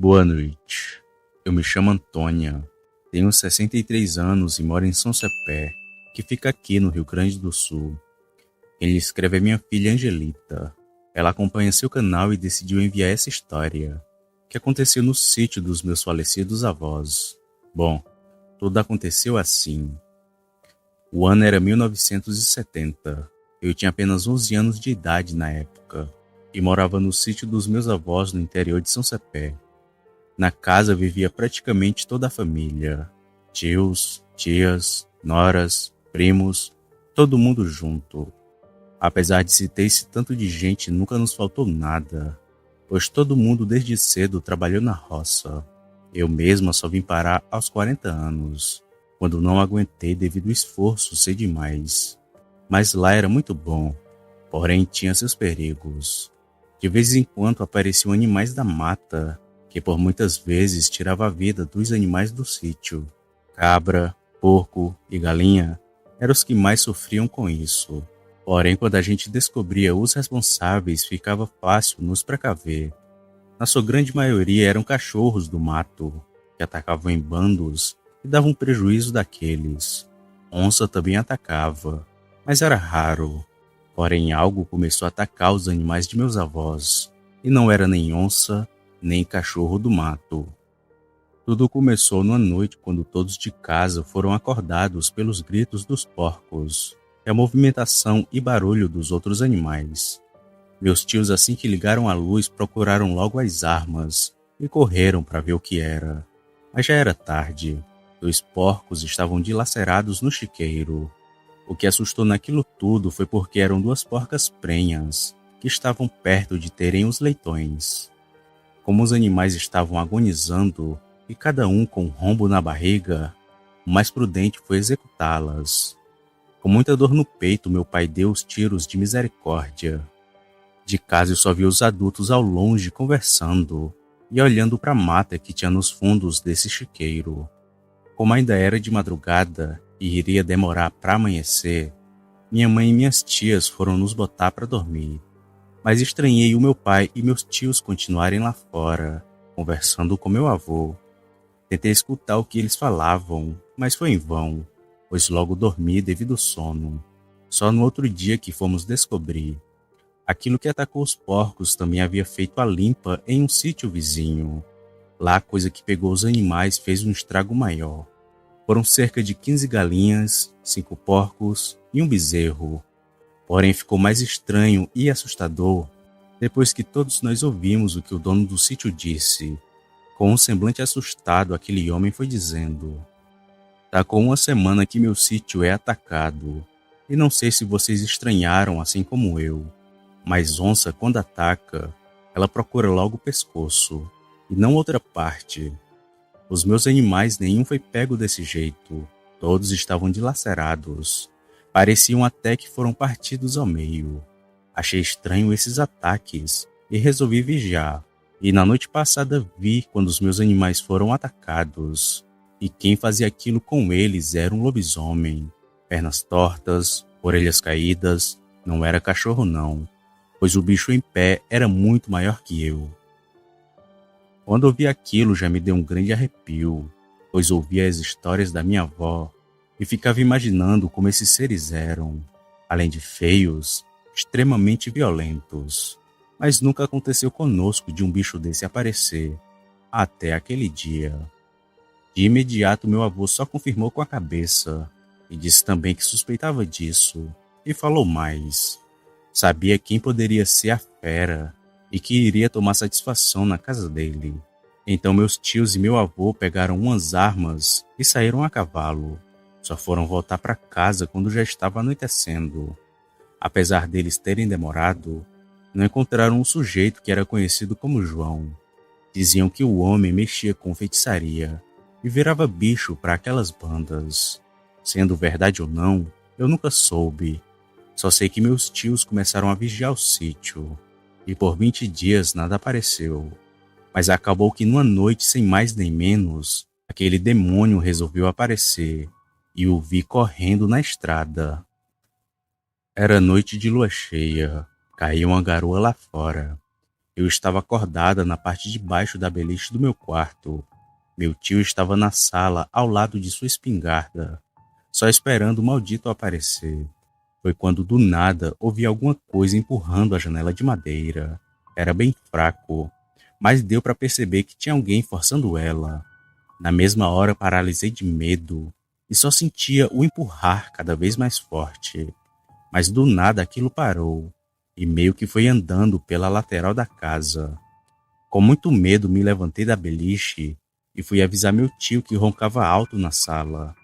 Boa noite. Eu me chamo Antônia, tenho 63 anos e moro em São Cepé, que fica aqui no Rio Grande do Sul. Quem lhe escreve é minha filha Angelita. Ela acompanha seu canal e decidiu enviar essa história, que aconteceu no sítio dos meus falecidos avós. Bom, tudo aconteceu assim. O ano era 1970. Eu tinha apenas 11 anos de idade na época e morava no sítio dos meus avós no interior de São Cepé. Na casa vivia praticamente toda a família. Tios, tias, noras, primos, todo mundo junto. Apesar de se ter esse tanto de gente, nunca nos faltou nada, pois todo mundo desde cedo trabalhou na roça. Eu mesma só vim parar aos 40 anos, quando não aguentei devido ao esforço ser demais. Mas lá era muito bom, porém tinha seus perigos. De vez em quando apareciam animais da mata, que por muitas vezes tirava a vida dos animais do sítio. Cabra, porco e galinha eram os que mais sofriam com isso. Porém, quando a gente descobria os responsáveis, ficava fácil nos precaver. Na sua grande maioria eram cachorros do mato, que atacavam em bandos e davam prejuízo daqueles. Onça também atacava, mas era raro. Porém, algo começou a atacar os animais de meus avós, e não era nem onça, nem cachorro do mato. Tudo começou numa noite quando todos de casa foram acordados pelos gritos dos porcos e a movimentação e barulho dos outros animais. Meus tios, assim que ligaram a luz, procuraram logo as armas e correram para ver o que era. Mas já era tarde. 2 porcos estavam dilacerados no chiqueiro. O que assustou naquilo tudo foi porque eram 2 porcas prenhas que estavam perto de terem os leitões. Como os animais estavam agonizando e cada um com um rombo na barriga, o mais prudente foi executá-las. Com muita dor no peito, meu pai deu os tiros de misericórdia. De casa eu só vi os adultos ao longe conversando e olhando para a mata que tinha nos fundos desse chiqueiro. Como ainda era de madrugada e iria demorar para amanhecer, minha mãe e minhas tias foram nos botar para dormir. Mas estranhei o meu pai e meus tios continuarem lá fora, conversando com meu avô. Tentei escutar o que eles falavam, mas foi em vão, pois logo dormi devido ao sono. Só no outro dia que fomos descobrir. Aquilo que atacou os porcos também havia feito a limpa em um sítio vizinho. Lá a coisa que pegou os animais fez um estrago maior. Foram cerca de 15 galinhas, 5 porcos e um bezerro. Porém ficou mais estranho e assustador depois que todos nós ouvimos o que o dono do sítio disse. Com um semblante assustado, aquele homem foi dizendo: "Tá com 1 semana que meu sítio é atacado, e não sei se vocês estranharam assim como eu, mas onça quando ataca, ela procura logo o pescoço, e não outra parte. Os meus animais nenhum foi pego desse jeito, todos estavam dilacerados. Pareciam até que foram partidos ao meio. Achei estranho esses ataques e resolvi vigiar. E na noite passada vi quando os meus animais foram atacados. E quem fazia aquilo com eles era um lobisomem. Pernas tortas, orelhas caídas, não era cachorro não, pois o bicho em pé era muito maior que eu." Quando ouvi aquilo já me deu um grande arrepio, pois ouvia as histórias da minha avó e ficava imaginando como esses seres eram, além de feios, extremamente violentos. Mas nunca aconteceu conosco de um bicho desse aparecer, até aquele dia. De imediato meu avô só confirmou com a cabeça, e disse também que suspeitava disso, e falou mais. Sabia quem poderia ser a fera, e que iria tomar satisfação na casa dele. Então meus tios e meu avô pegaram umas armas e saíram a cavalo. Só foram voltar para casa quando já estava anoitecendo. Apesar deles terem demorado, não encontraram um sujeito que era conhecido como João. Diziam que o homem mexia com feitiçaria e virava bicho para aquelas bandas. Sendo verdade ou não, eu nunca soube. Só sei que meus tios começaram a vigiar o sítio, e por 20 dias nada apareceu. Mas acabou que numa noite sem mais nem menos, aquele demônio resolveu aparecer, e o vi correndo na estrada. Era noite de lua cheia, caía uma garoa lá fora. Eu estava acordada na parte de baixo da beliche do meu quarto. Meu tio estava na sala, ao lado de sua espingarda, só esperando o maldito aparecer. Foi quando do nada ouvi alguma coisa empurrando a janela de madeira. Era bem fraco, mas deu para perceber que tinha alguém forçando ela. Na mesma hora paralisei de medo e só sentia o empurrar cada vez mais forte. Mas do nada aquilo parou e meio que foi andando pela lateral da casa. Com muito medo me levantei da beliche e fui avisar meu tio que roncava alto na sala.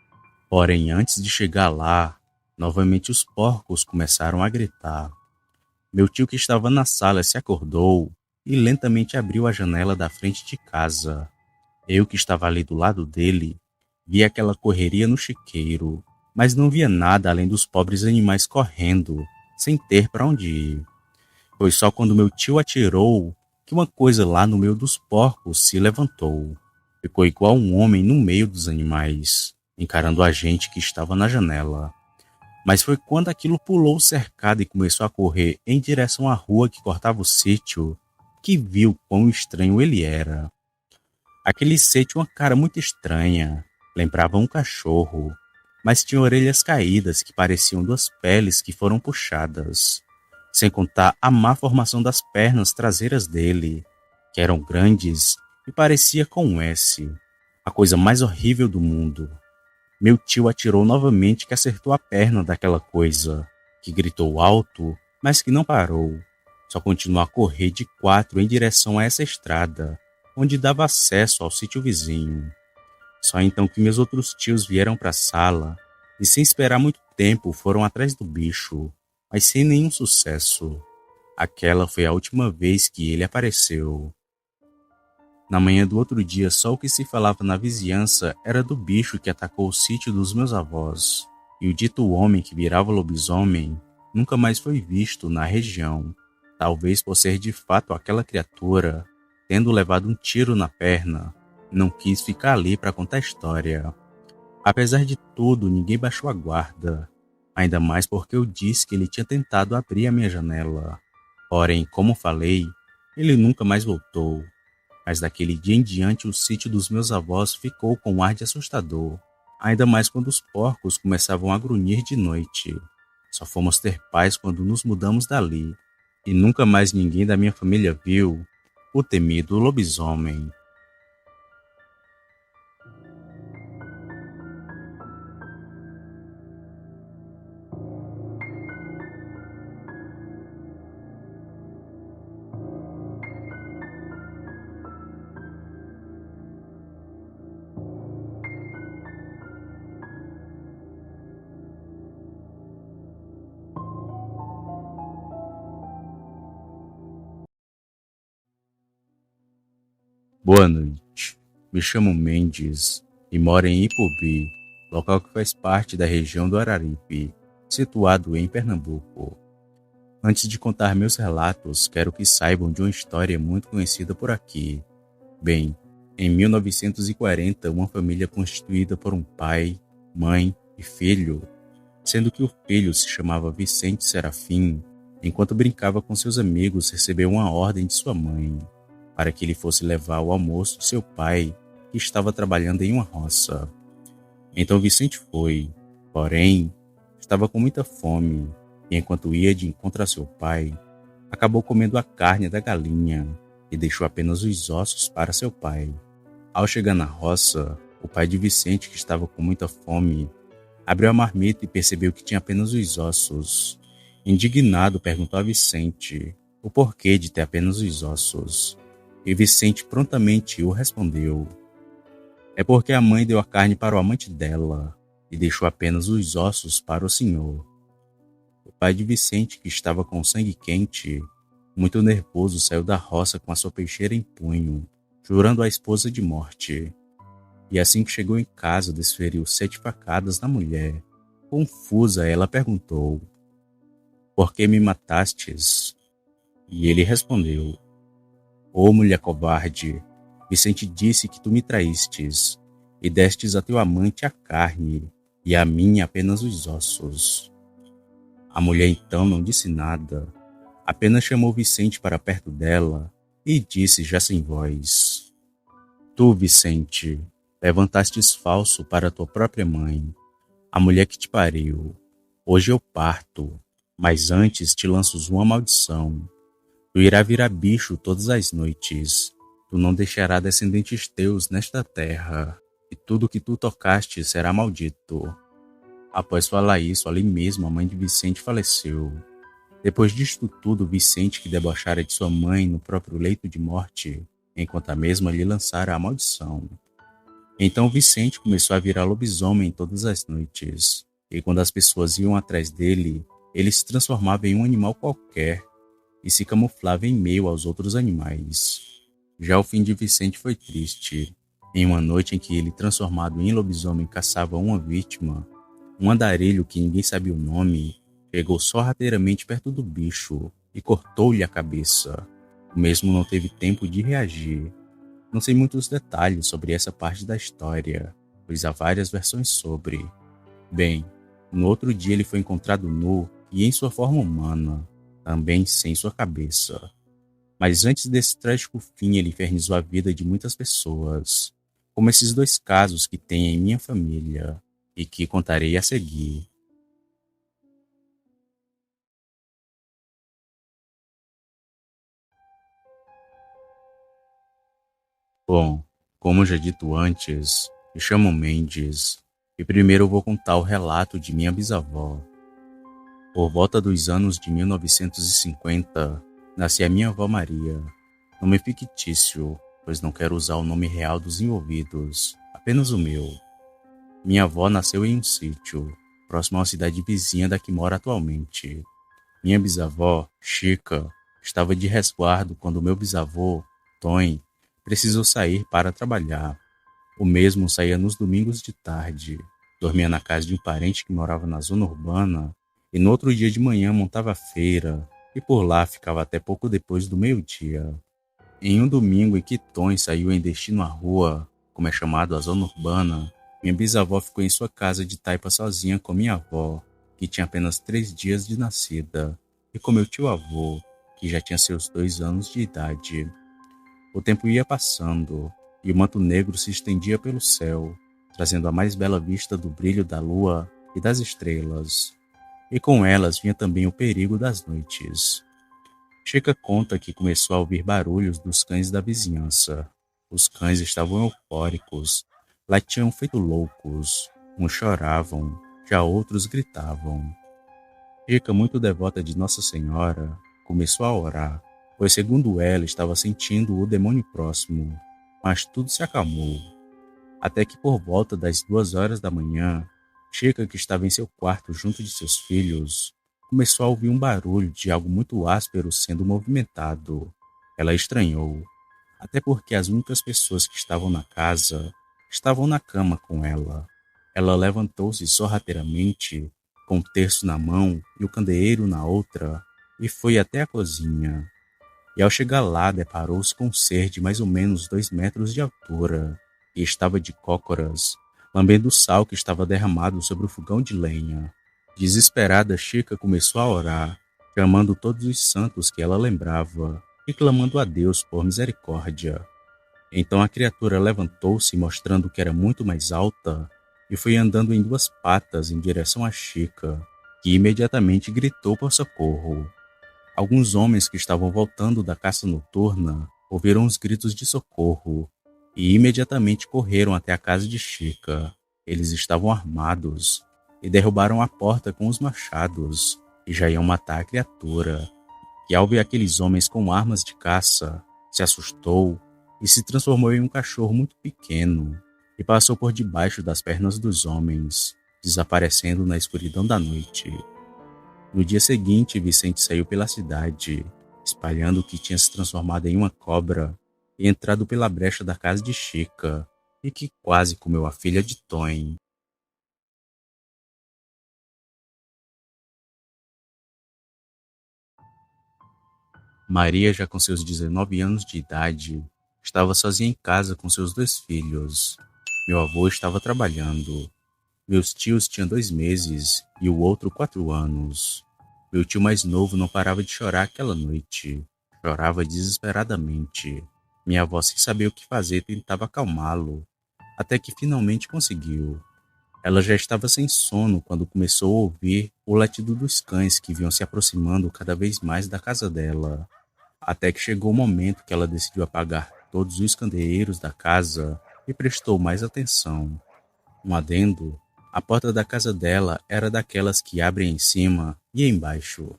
Porém, antes de chegar lá, novamente os porcos começaram a gritar. Meu tio que estava na sala se acordou e lentamente abriu a janela da frente de casa. Eu que estava ali do lado dele, vi aquela correria no chiqueiro, mas não via nada além dos pobres animais correndo, sem ter para onde ir. Foi só quando meu tio atirou que uma coisa lá no meio dos porcos se levantou. Ficou igual um homem no meio dos animais, encarando a gente que estava na janela. Mas foi quando aquilo pulou o cercado e começou a correr em direção à rua que cortava o sítio, que viu quão estranho ele era. Aquele ser tinha uma cara muito estranha, lembrava um cachorro, mas tinha orelhas caídas que pareciam duas peles que foram puxadas, sem contar a má formação das pernas traseiras dele, que eram grandes e parecia com um S, a coisa mais horrível do mundo. Meu tio atirou novamente que acertou a perna daquela coisa, que gritou alto, mas que não parou. Só continuou a correr de quatro em direção a essa estrada, onde dava acesso ao sítio vizinho. Só então que meus outros tios vieram para a sala e, sem esperar muito tempo, foram atrás do bicho, mas sem nenhum sucesso. Aquela foi a última vez que ele apareceu. Na manhã do outro dia, só o que se falava na vizinhança era do bicho que atacou o sítio dos meus avós, e o dito homem que virava lobisomem nunca mais foi visto na região, talvez por ser de fato aquela criatura, tendo levado um tiro na perna, não quis ficar ali para contar a história. Apesar de tudo, ninguém baixou a guarda, ainda mais porque eu disse que ele tinha tentado abrir a minha janela. Porém, como falei, ele nunca mais voltou. Mas daquele dia em diante o sítio dos meus avós ficou com um ar de assustador, ainda mais quando os porcos começavam a grunhir de noite. Só fomos ter paz quando nos mudamos dali, e nunca mais ninguém da minha família viu o temido lobisomem. Boa noite. Me chamo Mendes e moro em Ipobi, local que faz parte da região do Araripe, situado em Pernambuco. Antes de contar meus relatos, quero que saibam de uma história muito conhecida por aqui. Bem, em 1940, uma família constituída por um pai, mãe e filho, sendo que o filho se chamava Vicente Serafim, enquanto brincava com seus amigos, recebeu uma ordem de sua mãe, para que ele fosse levar o almoço de seu pai, que estava trabalhando em uma roça. Então Vicente foi, porém, estava com muita fome, e enquanto ia de encontro a seu pai, acabou comendo a carne da galinha e deixou apenas os ossos para seu pai. Ao chegar na roça, o pai de Vicente, que estava com muita fome, abriu a marmita e percebeu que tinha apenas os ossos. Indignado, perguntou a Vicente o porquê de ter apenas os ossos. E Vicente prontamente o respondeu: é porque a mãe deu a carne para o amante dela e deixou apenas os ossos para o senhor. O pai de Vicente, que estava com o sangue quente, muito nervoso, saiu da roça com a sua peixeira em punho, jurando à esposa de morte. E assim que chegou em casa, desferiu 7 facadas na mulher. Confusa, ela perguntou: por que me matastes? E ele respondeu: ó mulher covarde, Vicente disse que tu me traístes, e destes a teu amante a carne, e a mim apenas os ossos. A mulher então não disse nada, apenas chamou Vicente para perto dela e disse já sem voz: Tu, Vicente, levantastes falso para tua própria mãe, a mulher que te pariu. Hoje eu parto, mas antes te lanço uma maldição. Tu irá virar bicho todas as noites. Tu não deixarás descendentes teus nesta terra, e tudo que tu tocaste será maldito. Após falar isso, ali mesmo a mãe de Vicente faleceu. Depois disto tudo, Vicente, que debochara de sua mãe no próprio leito de morte, enquanto a mesma lhe lançara a maldição. Então Vicente começou a virar lobisomem todas as noites, e quando as pessoas iam atrás dele, ele se transformava em um animal qualquer e se camuflava em meio aos outros animais. Já o fim de Vicente foi triste. Em uma noite em que ele, transformado em lobisomem, caçava uma vítima, um andarilho que ninguém sabia o nome, chegou sorrateiramente perto do bicho e cortou-lhe a cabeça. O mesmo não teve tempo de reagir. Não sei muitos detalhes sobre essa parte da história, pois há várias versões sobre. Bem, no outro dia ele foi encontrado nu e em sua forma humana, também sem sua cabeça. Mas antes desse trágico fim, ele infernizou a vida de muitas pessoas, como esses dois casos que tem em minha família, e que contarei a seguir. Bom, como já dito antes, me chamo Mendes, e primeiro eu vou contar o relato de minha bisavó. Por volta dos anos de 1950, nascia minha avó Maria, nome fictício, pois não quero usar o nome real dos envolvidos, apenas o meu. Minha avó nasceu em um sítio, próximo à cidade vizinha da que moro atualmente. Minha bisavó, Chica, estava de resguardo quando meu bisavô, Tom, precisou sair para trabalhar. O mesmo saía nos domingos de tarde, dormia na casa de um parente que morava na zona urbana e no outro dia de manhã montava a feira e por lá ficava até pouco depois do meio-dia. Em um domingo em que Tom saiu em destino à rua, como é chamado a zona urbana, minha bisavó ficou em sua casa de taipa sozinha com minha avó, que tinha apenas 3 dias de nascida, e com meu tio-avô, que já tinha seus 2 anos de idade. O tempo ia passando, e o manto negro se estendia pelo céu, trazendo a mais bela vista do brilho da lua e das estrelas. E com elas vinha também o perigo das noites. Chica conta que começou a ouvir barulhos dos cães da vizinhança. Os cães estavam eufóricos, latiam feito loucos. Uns choravam, já outros gritavam. Chica, muito devota de Nossa Senhora, começou a orar, pois segundo ela estava sentindo o demônio próximo. Mas tudo se acalmou, até que por volta das 2 horas da manhã, Chica, que estava em seu quarto junto de seus filhos, começou a ouvir um barulho de algo muito áspero sendo movimentado. Ela estranhou, até porque as únicas pessoas que estavam na casa estavam na cama com ela. Ela levantou-se sorrateiramente, com o terço na mão e o candeeiro na outra, e foi até a cozinha. E ao chegar lá, deparou-se com um ser de mais ou menos 2 metros de altura, e estava de cócoras, lambendo o sal que estava derramado sobre o fogão de lenha. Desesperada, Chica começou a orar, chamando todos os santos que ela lembrava, e clamando a Deus por misericórdia. Então a criatura levantou-se, mostrando que era muito mais alta, e foi andando em 2 patas em direção a Chica, que imediatamente gritou por socorro. Alguns homens que estavam voltando da caça noturna ouviram os gritos de socorro e imediatamente correram até a casa de Chica. Eles estavam armados e derrubaram a porta com os machados e já iam matar a criatura, que ao ver aqueles homens com armas de caça, se assustou e se transformou em um cachorro muito pequeno e passou por debaixo das pernas dos homens, desaparecendo na escuridão da noite. No dia seguinte, Vicente saiu pela cidade, espalhando que tinha se transformado em uma cobra e entrado pela brecha da casa de Chica, e que quase comeu a filha de Tom. Maria, já com seus 19 anos de idade, estava sozinha em casa com seus 2 filhos. Meu avô estava trabalhando. Meus tios tinham 2 meses e o outro 4 anos. Meu tio mais novo não parava de chorar aquela noite. Chorava desesperadamente. Minha avó, sem saber o que fazer, tentava acalmá-lo, até que finalmente conseguiu. Ela já estava sem sono quando começou a ouvir o latido dos cães que vinham se aproximando cada vez mais da casa dela, até que chegou o momento que ela decidiu apagar todos os candeeiros da casa e prestou mais atenção. Um adendo: a porta da casa dela era daquelas que abrem em cima e embaixo.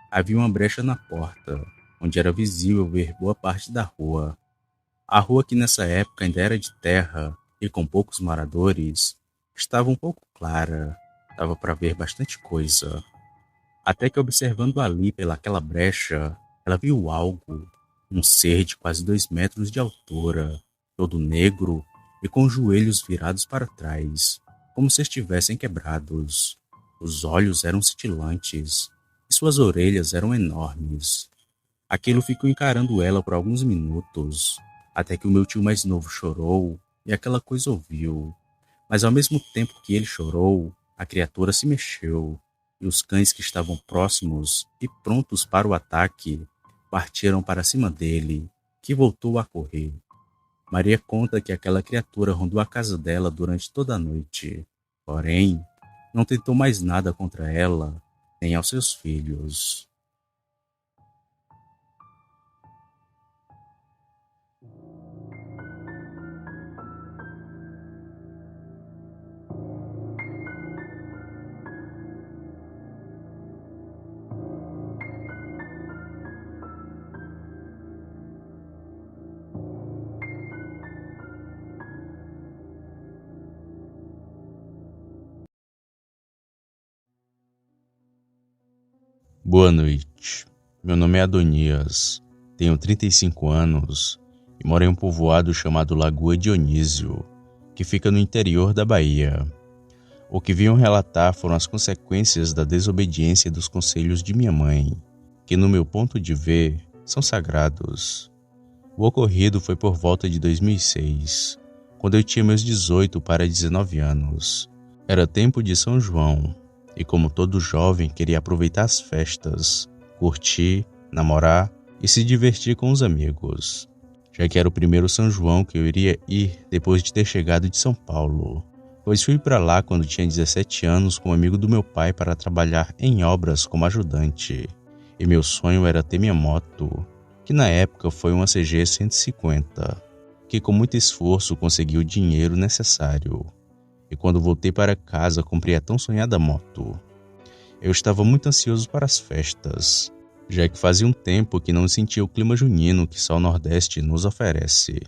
Havia uma brecha na porta, onde era visível ver boa parte da rua. A rua, que nessa época ainda era de terra e com poucos moradores, estava um pouco clara. Dava para ver bastante coisa. Até que, observando ali pelaquela brecha, ela viu algo. Um ser de quase 2 metros de altura, todo negro e com os joelhos virados para trás, como se estivessem quebrados. Os olhos eram cintilantes e suas orelhas eram enormes. Aquilo ficou encarando ela por alguns minutos, até que o meu tio mais novo chorou e aquela coisa ouviu. Mas ao mesmo tempo que ele chorou, a criatura se mexeu, e os cães que estavam próximos e prontos para o ataque partiram para cima dele, que voltou a correr. Maria conta que aquela criatura rondou a casa dela durante toda a noite, porém, não tentou mais nada contra ela, nem aos seus filhos. Boa noite. Meu nome é Adonias, tenho 35 anos e moro em um povoado chamado Lagoa Dionísio, que fica no interior da Bahia. O que vinham relatar foram as consequências da desobediência dos conselhos de minha mãe, que, no meu ponto de ver, são sagrados. O ocorrido foi por volta de 2006, quando eu tinha meus 18 para 19 anos. Era tempo de São João, e como todo jovem queria aproveitar as festas, curtir, namorar e se divertir com os amigos, já que era o primeiro São João que eu iria ir depois de ter chegado de São Paulo, pois fui para lá quando tinha 17 anos com um amigo do meu pai para trabalhar em obras como ajudante, e meu sonho era ter minha moto, que na época foi uma CG 150, que com muito esforço consegui o dinheiro necessário. E quando voltei para casa, comprei a tão sonhada moto. Eu estava muito ansioso para as festas, já que fazia um tempo que não sentia o clima junino que só o Nordeste nos oferece.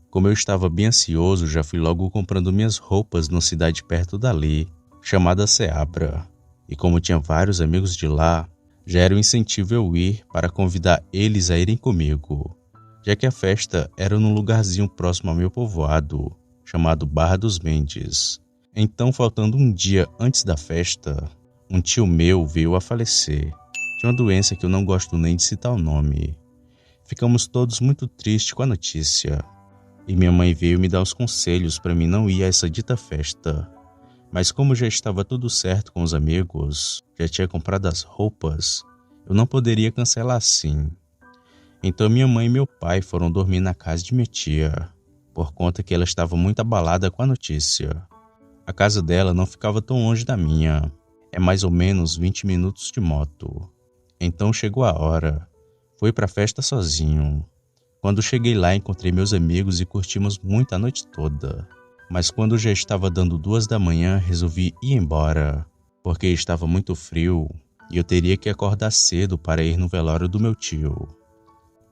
Como eu estava bem ansioso, já fui logo comprando minhas roupas numa cidade perto dali, chamada Ceabra. E como tinha vários amigos de lá, já era um incentivo eu ir para convidar eles a irem comigo, já que a festa era num lugarzinho próximo ao meu povoado, chamado Barra dos Mendes. Então, faltando um dia antes da festa, um tio meu veio a falecer de uma doença que eu não gosto nem de citar o nome. Ficamos todos muito tristes com a notícia, e minha mãe veio me dar os conselhos para mim não ir a essa dita festa. Mas como já estava tudo certo com os amigos, já tinha comprado as roupas, eu não poderia cancelar assim. Então minha mãe e meu pai foram dormir na casa de minha tia, por conta que ela estava muito abalada com a notícia. A casa dela não ficava tão longe da minha, é mais ou menos 20 minutos de moto. Então chegou a hora, fui para a festa sozinho. Quando cheguei lá, encontrei meus amigos e curtimos muito a noite toda. Mas quando já estava dando 2 da manhã, resolvi ir embora, porque estava muito frio e eu teria que acordar cedo para ir no velório do meu tio.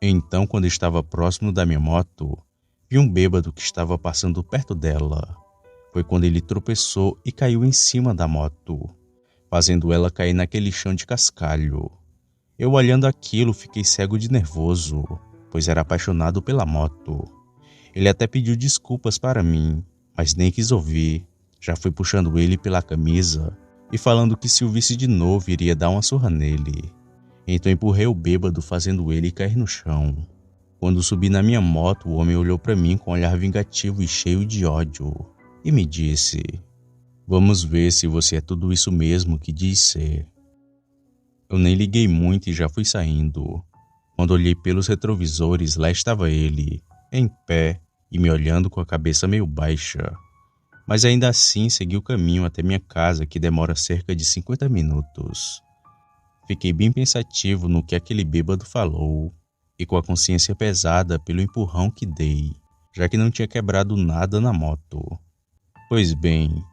Então, quando estava próximo da minha moto, vi um bêbado que estava passando perto dela. Foi quando ele tropeçou e caiu em cima da moto, fazendo ela cair naquele chão de cascalho. Eu, olhando aquilo, fiquei cego de nervoso, pois era apaixonado pela moto. Ele até pediu desculpas para mim, mas nem quis ouvir. Já fui puxando ele pela camisa e falando que se o visse de novo iria dar uma surra nele. Então empurrei o bêbado, fazendo ele cair no chão. Quando subi na minha moto, o homem olhou para mim com um olhar vingativo e cheio de ódio e me disse: "Vamos ver se você é tudo isso mesmo que diz ser." Eu nem liguei muito e já fui saindo. Quando olhei pelos retrovisores, lá estava ele, em pé e me olhando com a cabeça meio baixa. Mas ainda assim segui o caminho até minha casa, que demora cerca de 50 minutos. Fiquei bem pensativo no que aquele bêbado falou e com a consciência pesada pelo empurrão que dei, já que não tinha quebrado nada na moto. Pois bem,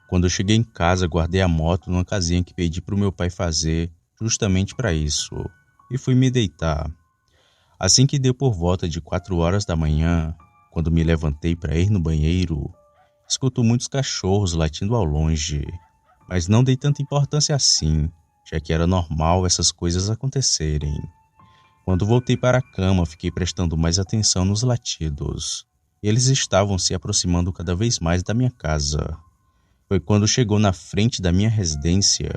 quando eu cheguei em casa, guardei a moto numa casinha que pedi para o meu pai fazer justamente para isso e fui me deitar. Assim que deu por volta de 4 horas da manhã, quando me levantei para ir no banheiro, escuto muitos cachorros latindo ao longe, mas não dei tanta importância assim, já que era normal essas coisas acontecerem. Quando voltei para a cama, fiquei prestando mais atenção nos latidos. Eles estavam se aproximando cada vez mais da minha casa. Foi quando chegou na frente da minha residência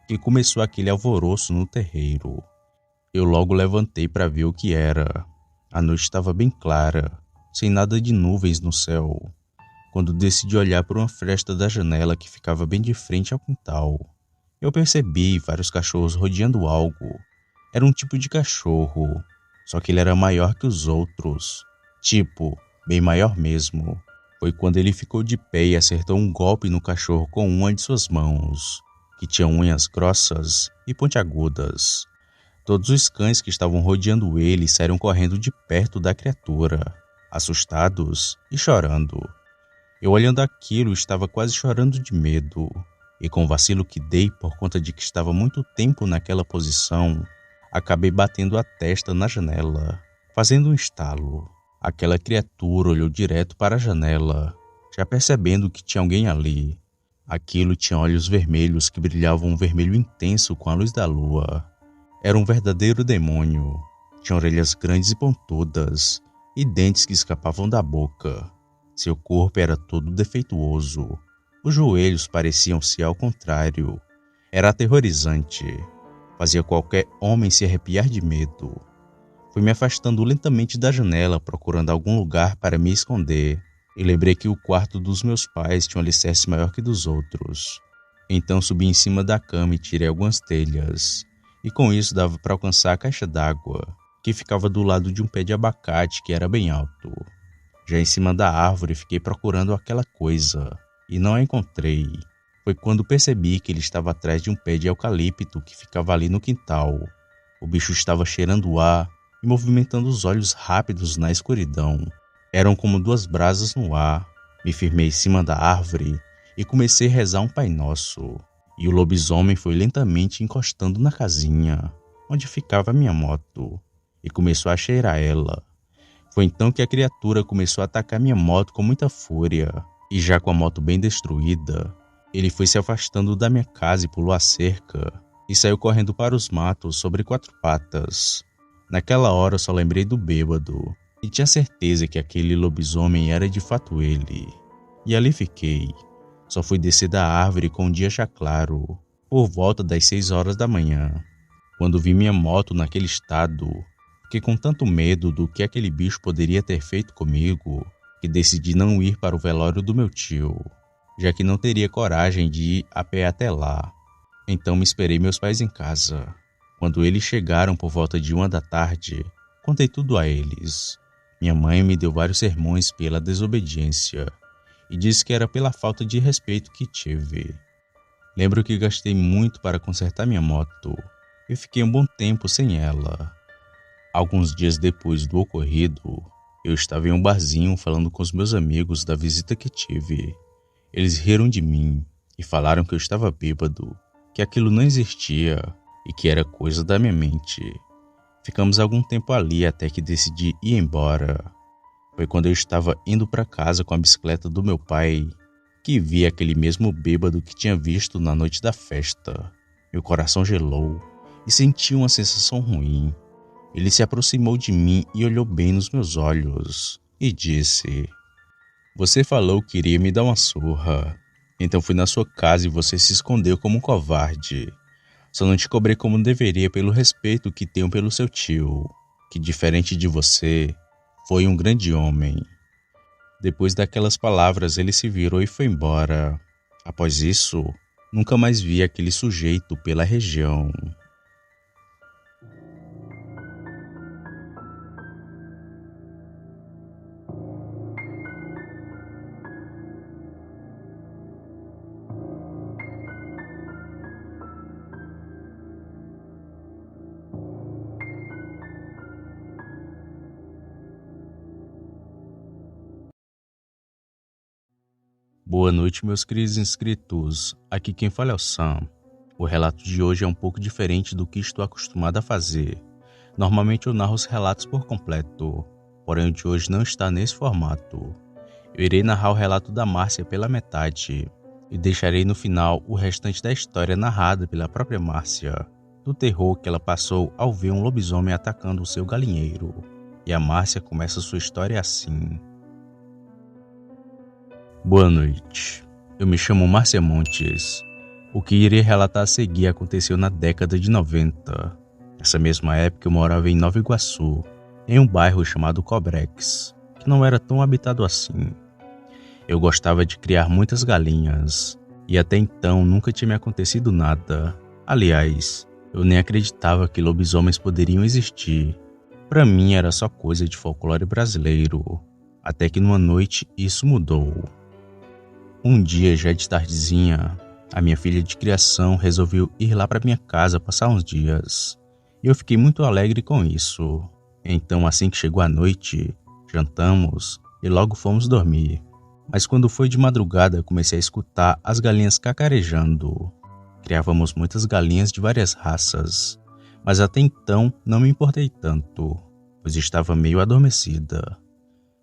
que começou aquele alvoroço no terreiro. Eu logo levantei para ver o que era. A noite estava bem clara, sem nada de nuvens no céu, quando decidi olhar por uma fresta da janela que ficava bem de frente ao quintal. Eu percebi vários cachorros rodeando algo. Era um tipo de cachorro, só que ele era maior que os outros. Tipo, bem maior mesmo. Foi quando ele ficou de pé e acertou um golpe no cachorro com uma de suas mãos, que tinha unhas grossas e pontiagudas. Todos os cães que estavam rodeando ele saíram correndo de perto da criatura, assustados e chorando. Eu olhando aquilo estava quase chorando de medo, e com o vacilo que dei por conta de que estava muito tempo naquela posição, acabei batendo a testa na janela, fazendo um estalo. Aquela criatura olhou direto para a janela, já percebendo que tinha alguém ali. Aquilo tinha olhos vermelhos que brilhavam um vermelho intenso com a luz da lua. Era um verdadeiro demônio. Tinha orelhas grandes e pontudas, e dentes que escapavam da boca. Seu corpo era todo defeituoso. Os joelhos pareciam ser ao contrário. Era aterrorizante. Fazia qualquer homem se arrepiar de medo. Fui me afastando lentamente da janela, procurando algum lugar para me esconder, e lembrei que o quarto dos meus pais tinha um alicerce maior que dos outros. Então subi em cima da cama e tirei algumas telhas, e com isso dava para alcançar a caixa d'água, que ficava do lado de um pé de abacate que era bem alto. Já em cima da árvore fiquei procurando aquela coisa, e não a encontrei. Foi quando percebi que ele estava atrás de um pé de eucalipto que ficava ali no quintal. O bicho estava cheirando o ar e movimentando os olhos rápidos na escuridão. Eram como duas brasas no ar. Me firmei em cima da árvore e comecei a rezar um Pai Nosso. E o lobisomem foi lentamente encostando na casinha, onde ficava a minha moto, e começou a cheirar ela. Foi então que a criatura começou a atacar minha moto com muita fúria, e já com a moto bem destruída, ele foi se afastando da minha casa e pulou a cerca, e saiu correndo para os matos sobre 4 patas. Naquela hora eu só lembrei do bêbado, e tinha certeza que aquele lobisomem era de fato ele. E ali fiquei. Só fui descer da árvore com o dia já claro, por volta das 6 horas da manhã. Quando vi minha moto naquele estado, fiquei com tanto medo do que aquele bicho poderia ter feito comigo, que decidi não ir para o velório do meu tio, já que não teria coragem de ir a pé até lá. Então me esperei meus pais em casa. Quando eles chegaram por volta de 1 da tarde, contei tudo a eles. Minha mãe me deu vários sermões pela desobediência e disse que era pela falta de respeito que tive. Lembro que gastei muito para consertar minha moto e fiquei um bom tempo sem ela. Alguns dias depois do ocorrido, eu estava em um barzinho falando com os meus amigos da visita que tive. Eles riram de mim e falaram que eu estava bêbado, que aquilo não existia e que era coisa da minha mente. Ficamos algum tempo ali até que decidi ir embora. Foi quando eu estava indo para casa com a bicicleta do meu pai que vi aquele mesmo bêbado que tinha visto na noite da festa. Meu coração gelou e senti uma sensação ruim. Ele se aproximou de mim e olhou bem nos meus olhos e disse: "Você falou que iria me dar uma surra. Então fui na sua casa e você se escondeu como um covarde. Só não te cobrei como deveria pelo respeito que tenho pelo seu tio, que diferente de você, foi um grande homem." Depois daquelas palavras, ele se virou e foi embora. Após isso, nunca mais vi aquele sujeito pela região. Boa noite, meus queridos inscritos. Aqui quem fala é o Sam. O relato de hoje é um pouco diferente do que estou acostumado a fazer. Normalmente eu narro os relatos por completo, porém o de hoje não está nesse formato. Eu irei narrar o relato da Márcia pela metade e deixarei no final o restante da história narrada pela própria Márcia, do terror que ela passou ao ver um lobisomem atacando o seu galinheiro. E a Márcia começa sua história assim. Boa noite. Eu me chamo Márcia Montes. O que irei relatar a seguir aconteceu na década de 90. Nessa mesma época eu morava em Nova Iguaçu, em um bairro chamado Cobrex, que não era tão habitado assim. Eu gostava de criar muitas galinhas, e até então nunca tinha me acontecido nada. Aliás, eu nem acreditava que lobisomens poderiam existir. Para mim era só coisa de folclore brasileiro, até que numa noite isso mudou. Um dia, já de tardezinha, a minha filha de criação resolveu ir lá para minha casa passar uns dias. E eu fiquei muito alegre com isso. Então, assim que chegou a noite, jantamos e logo fomos dormir. Mas quando foi de madrugada, comecei a escutar as galinhas cacarejando. Criávamos muitas galinhas de várias raças, mas até então não me importei tanto, pois estava meio adormecida.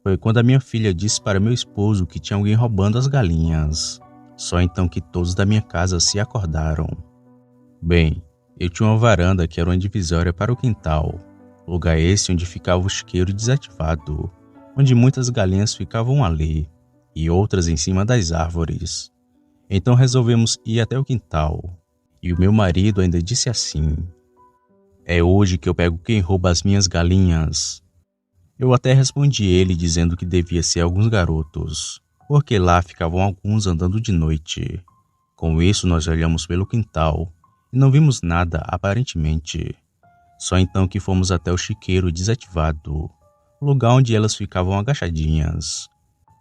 Foi quando a minha filha disse para meu esposo que tinha alguém roubando as galinhas. Só então que todos da minha casa se acordaram. Bem, eu tinha uma varanda que era uma divisória para o quintal, lugar esse onde ficava o chiqueiro desativado, onde muitas galinhas ficavam ali, e outras em cima das árvores. Então resolvemos ir até o quintal, e o meu marido ainda disse assim: "É hoje que eu pego quem rouba as minhas galinhas." Eu até respondi ele dizendo que devia ser alguns garotos, porque lá ficavam alguns andando de noite. Com isso nós olhamos pelo quintal e não vimos nada aparentemente. Só então que fomos até o chiqueiro desativado, lugar onde elas ficavam agachadinhas.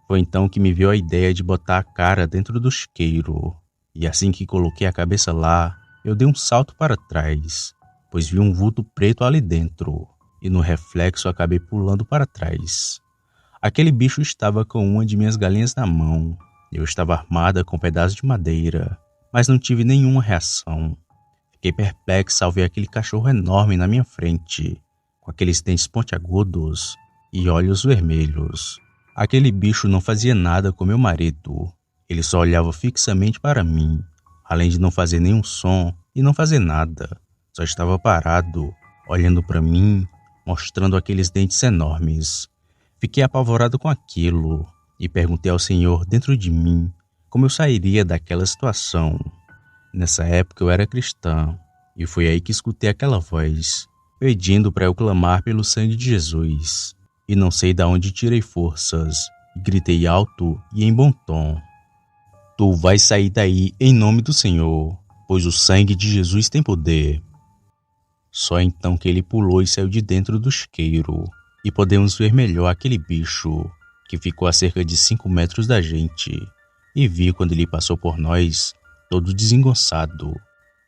Foi então que me veio a ideia de botar a cara dentro do chiqueiro, e assim que coloquei a cabeça lá, eu dei um salto para trás, pois vi um vulto preto ali dentro, e no reflexo acabei pulando para trás. Aquele bicho estava com uma de minhas galinhas na mão. Eu estava armada com um pedaço de madeira, mas não tive nenhuma reação. Fiquei perplexa ao ver aquele cachorro enorme na minha frente, com aqueles dentes pontiagudos e olhos vermelhos. Aquele bicho não fazia nada com meu marido. Ele só olhava fixamente para mim, além de não fazer nenhum som e não fazer nada. Só estava parado, olhando para mim, mostrando aqueles dentes enormes. Fiquei apavorado com aquilo e perguntei ao Senhor dentro de mim como eu sairia daquela situação. Nessa época eu era cristã e foi aí que escutei aquela voz, pedindo para eu clamar pelo sangue de Jesus. E não sei de onde tirei forças e gritei alto e em bom tom: "Tu vais sair daí em nome do Senhor, pois o sangue de Jesus tem poder." Só então que ele pulou e saiu de dentro do chiqueiro, e podemos ver melhor aquele bicho, que ficou a cerca de 5 metros da gente, e vi quando ele passou por nós, todo desengonçado.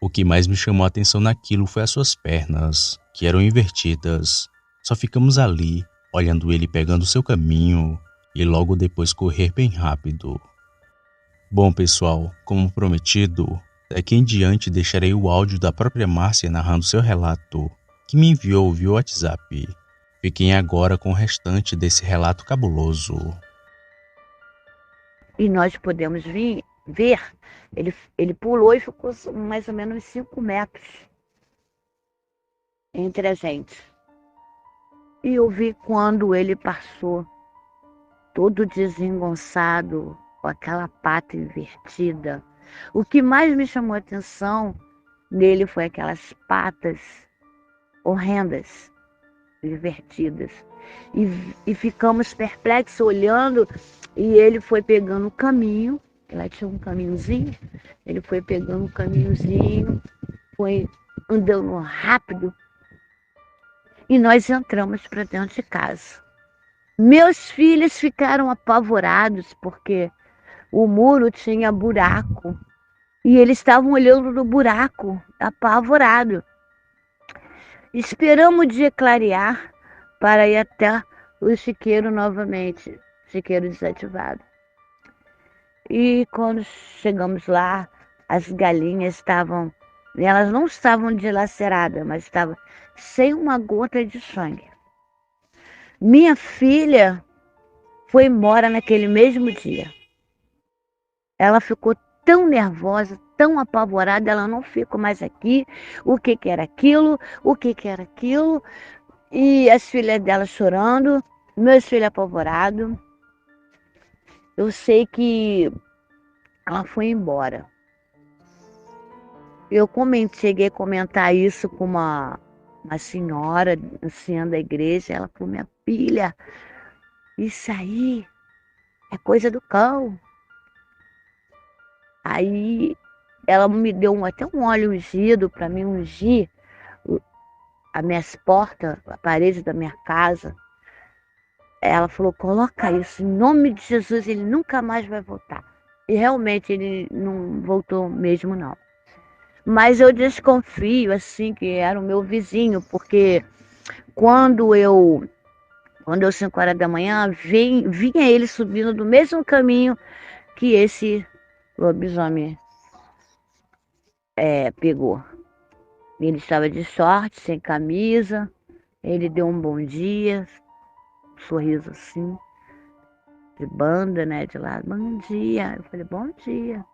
O que mais me chamou a atenção naquilo foi as suas pernas, que eram invertidas. Só ficamos ali, olhando ele pegando seu caminho, e logo depois correr bem rápido. Bom pessoal, como prometido, daqui em diante deixarei o áudio da própria Márcia narrando seu relato, que me enviou via WhatsApp. Fiquem agora com o restante desse relato cabuloso. E nós podemos ver, ele pulou e ficou mais ou menos 5 metros entre a gente. E eu vi quando ele passou, todo desengonçado, com aquela pata invertida. O que mais me chamou a atenção nele foi aquelas patas horrendas, invertidas. E ficamos perplexos olhando, e ele foi pegando o caminho, lá tinha um caminhozinho, ele foi pegando o caminhozinho, foi andando rápido, e nós entramos para dentro de casa. Meus filhos ficaram apavorados, porque o muro tinha buraco, e eles estavam olhando no buraco, apavorados. Esperamos o dia clarear para ir até o chiqueiro novamente, chiqueiro desativado. E quando chegamos lá, as galinhas estavam, elas não estavam dilaceradas, mas estavam sem uma gota de sangue. Minha filha foi embora naquele mesmo dia. Ela ficou tão nervosa, tão apavorada, ela não ficou mais aqui. O que que era aquilo? O que que era aquilo? E as filhas dela chorando, meus filhos apavorados. Eu sei que ela foi embora. Eu cheguei a comentar isso com uma senhora, anciã da igreja. Ela falou: minha filha, isso aí é coisa do cão. Aí ela me deu até um óleo ungido para mim ungir as minhas portas, a parede da minha casa. Ela falou: coloca isso, em nome de Jesus, ele nunca mais vai voltar. E realmente ele não voltou mesmo, não. Mas eu desconfio, assim, que era o meu vizinho, porque quando eu 5 horas da manhã, vinha ele subindo do mesmo caminho que esse lobisomem pegou. Ele estava de short, sem camisa, ele deu um bom dia, um sorriso assim, de banda, né, de lado. Bom dia. Eu falei: bom dia.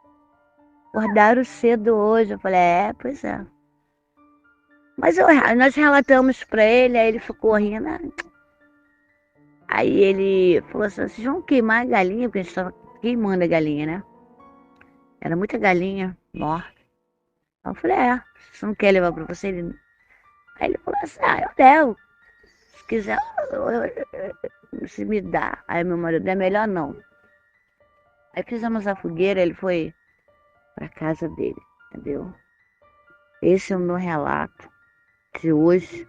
Acordaram cedo hoje. Eu falei: pois é. Mas nós relatamos para ele, aí ele ficou rindo. Aí ele falou assim: vocês vão queimar a galinha, porque a gente estava queimando a galinha, né? Era muita galinha morta. Aí eu falei: você não quer levar para você? Aí ele falou assim: eu levo. Se quiser, se me dá. Aí meu marido: é melhor não. Aí fizemos a fogueira, ele foi para casa dele, entendeu? Esse é o meu relato de hoje,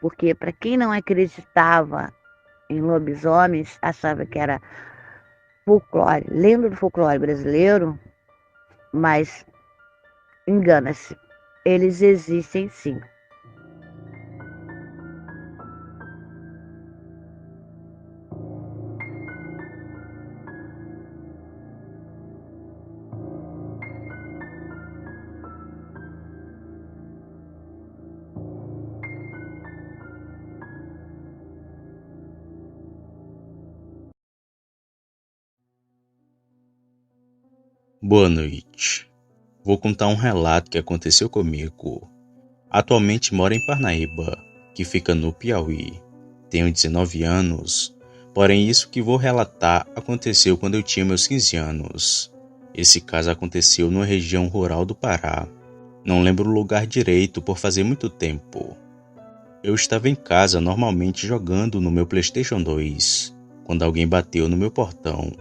porque para quem não acreditava em lobisomens, achava que era folclore, lenda do folclore brasileiro, mas engana-se, eles existem sim. Boa noite. Vou contar um relato que aconteceu comigo. Atualmente moro em Parnaíba, que fica no Piauí. Tenho 19 anos, porém isso que vou relatar aconteceu quando eu tinha meus 15 anos. Esse caso aconteceu numa região rural do Pará. Não lembro o lugar direito por fazer muito tempo. Eu estava em casa normalmente jogando no meu PlayStation 2, quando alguém bateu no meu portão.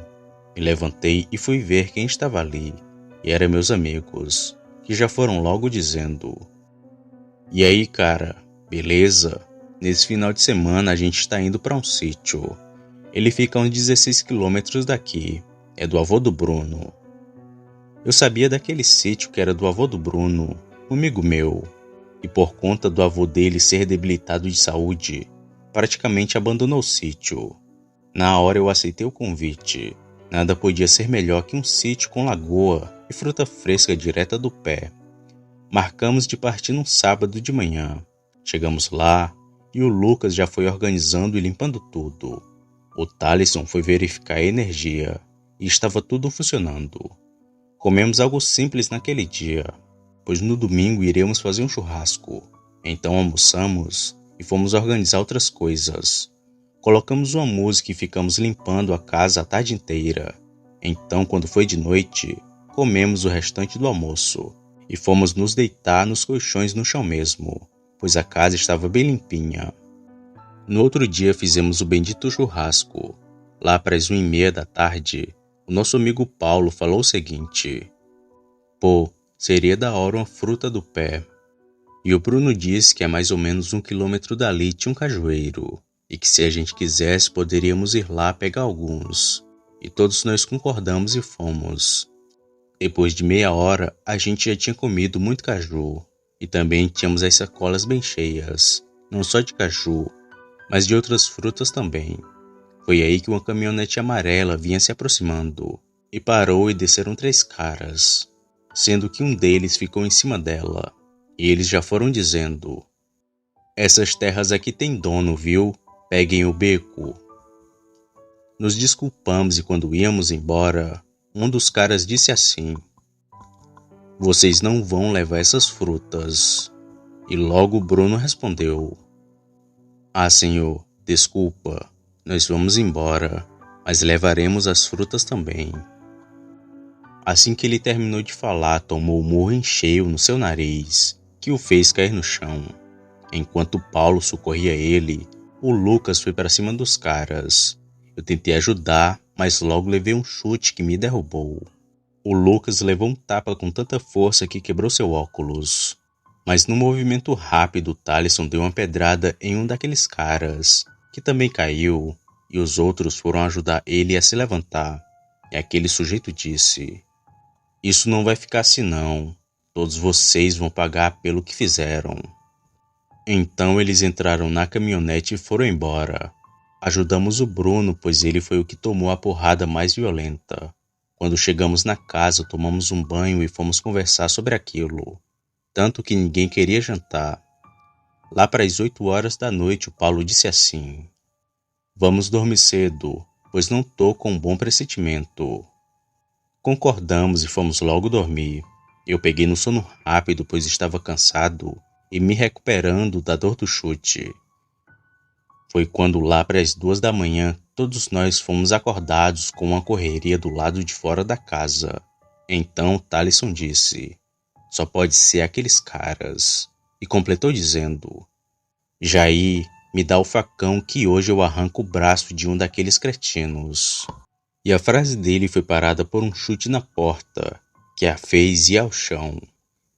Me levantei e fui ver quem estava ali, e eram meus amigos, que já foram logo dizendo: e aí, cara, beleza? Nesse final de semana a gente está indo para um sítio. Ele fica a uns 16 quilômetros daqui, é do avô do Bruno. Eu sabia daquele sítio que era do avô do Bruno, um amigo meu, e por conta do avô dele ser debilitado de saúde, praticamente abandonou o sítio. Na hora eu aceitei o convite. Nada podia ser melhor que um sítio com lagoa e fruta fresca direta do pé. Marcamos de partir num sábado de manhã. Chegamos lá e o Lucas já foi organizando e limpando tudo. O Thalisson foi verificar a energia e estava tudo funcionando. Comemos algo simples naquele dia, pois no domingo iremos fazer um churrasco. Então almoçamos e fomos organizar outras coisas. Colocamos uma música e ficamos limpando a casa a tarde inteira. Então, quando foi de noite, comemos o restante do almoço e fomos nos deitar nos colchões no chão mesmo, pois a casa estava bem limpinha. No outro dia fizemos o bendito churrasco. Lá para as 1h30 da tarde, o nosso amigo Paulo falou o seguinte: pô, seria da hora uma fruta do pé. E o Bruno disse que a mais ou menos 1 quilômetro dali tinha um cajueiro, e que se a gente quisesse poderíamos ir lá pegar alguns. E todos nós concordamos e fomos. Depois de meia hora, a gente já tinha comido muito caju, e também tínhamos as sacolas bem cheias, não só de caju, mas de outras frutas também. Foi aí que uma caminhonete amarela vinha se aproximando. E parou e desceram 3 caras, sendo que um deles ficou em cima dela. E eles já foram dizendo: essas terras aqui têm dono, viu? Peguem o beco. Nos desculpamos e quando íamos embora, um dos caras disse assim: vocês não vão levar essas frutas. E logo Bruno respondeu: ah, senhor, desculpa, nós vamos embora, mas levaremos as frutas também. Assim que ele terminou de falar, tomou um murro em cheio no seu nariz, que o fez cair no chão. Enquanto Paulo socorria ele, o Lucas foi para cima dos caras. Eu tentei ajudar, mas logo levei um chute que me derrubou. O Lucas levou um tapa com tanta força que quebrou seu óculos. Mas num movimento rápido, Talisson deu uma pedrada em um daqueles caras, que também caiu, e os outros foram ajudar ele a se levantar. E aquele sujeito disse: isso não vai ficar assim não. Todos vocês vão pagar pelo que fizeram. Então eles entraram na caminhonete e foram embora. Ajudamos o Bruno, pois ele foi o que tomou a porrada mais violenta. Quando chegamos na casa, tomamos um banho e fomos conversar sobre aquilo. Tanto que ninguém queria jantar. Lá para as 8 horas da noite, o Paulo disse assim: vamos dormir cedo, pois não tô com um bom pressentimento. Concordamos e fomos logo dormir. Eu peguei no sono rápido, pois estava cansado e me recuperando da dor do chute. Foi quando lá para as 2 da manhã, todos nós fomos acordados com uma correria do lado de fora da casa. Então Talisson disse: só pode ser aqueles caras. E completou dizendo: Jair, me dá o facão que hoje eu arranco o braço de um daqueles cretinos. E a frase dele foi parada por um chute na porta, que a fez ir ao chão.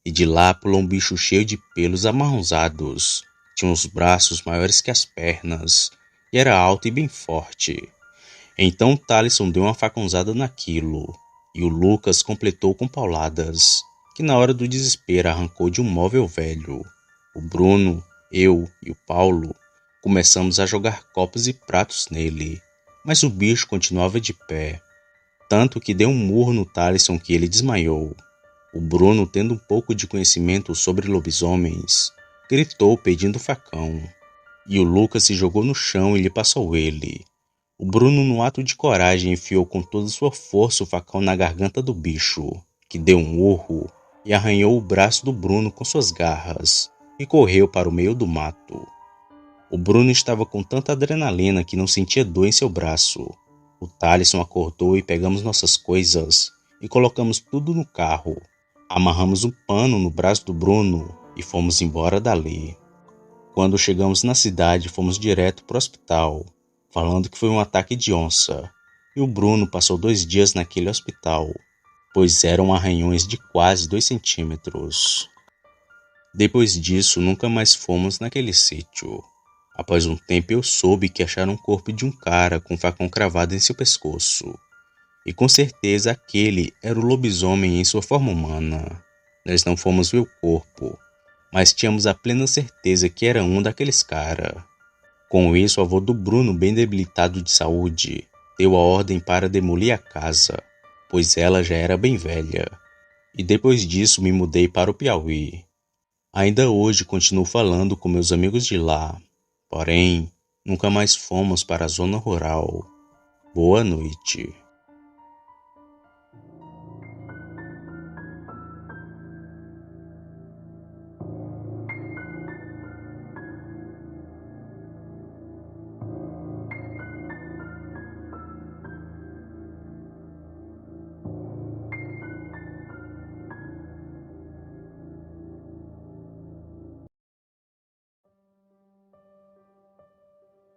E de lá pulou um bicho cheio de pelos amarronzados. Tinha os braços maiores que as pernas, e era alto e bem forte. Então Talisson deu uma facãozada naquilo, e o Lucas completou com pauladas, que na hora do desespero arrancou de um móvel velho. O Bruno, eu e o Paulo começamos a jogar copos e pratos nele, mas o bicho continuava de pé, tanto que deu um murro no Talisson que ele desmaiou. O Bruno, tendo um pouco de conhecimento sobre lobisomens, gritou pedindo o facão, e o Lucas se jogou no chão e lhe passou ele. O Bruno, no ato de coragem, enfiou com toda sua força o facão na garganta do bicho, que deu um urro e arranhou o braço do Bruno com suas garras, e correu para o meio do mato. O Bruno estava com tanta adrenalina que não sentia dor em seu braço. O Talisson acordou e pegamos nossas coisas e colocamos tudo no carro. Amarramos um pano no braço do Bruno e fomos embora dali. Quando chegamos na cidade, fomos direto para o hospital, falando que foi um ataque de onça, e o Bruno passou 2 dias naquele hospital, pois eram arranhões de quase 2 centímetros. Depois disso, nunca mais fomos naquele sítio. Após um tempo, eu soube que acharam um corpo de um cara com um facão cravado em seu pescoço. E com certeza aquele era o lobisomem em sua forma humana. Nós não fomos ver o corpo, mas tínhamos a plena certeza que era um daqueles caras. Com isso, o avô do Bruno, bem debilitado de saúde, deu a ordem para demolir a casa, pois ela já era bem velha. E depois disso me mudei para o Piauí. Ainda hoje continuo falando com meus amigos de lá, porém, nunca mais fomos para a zona rural. Boa noite.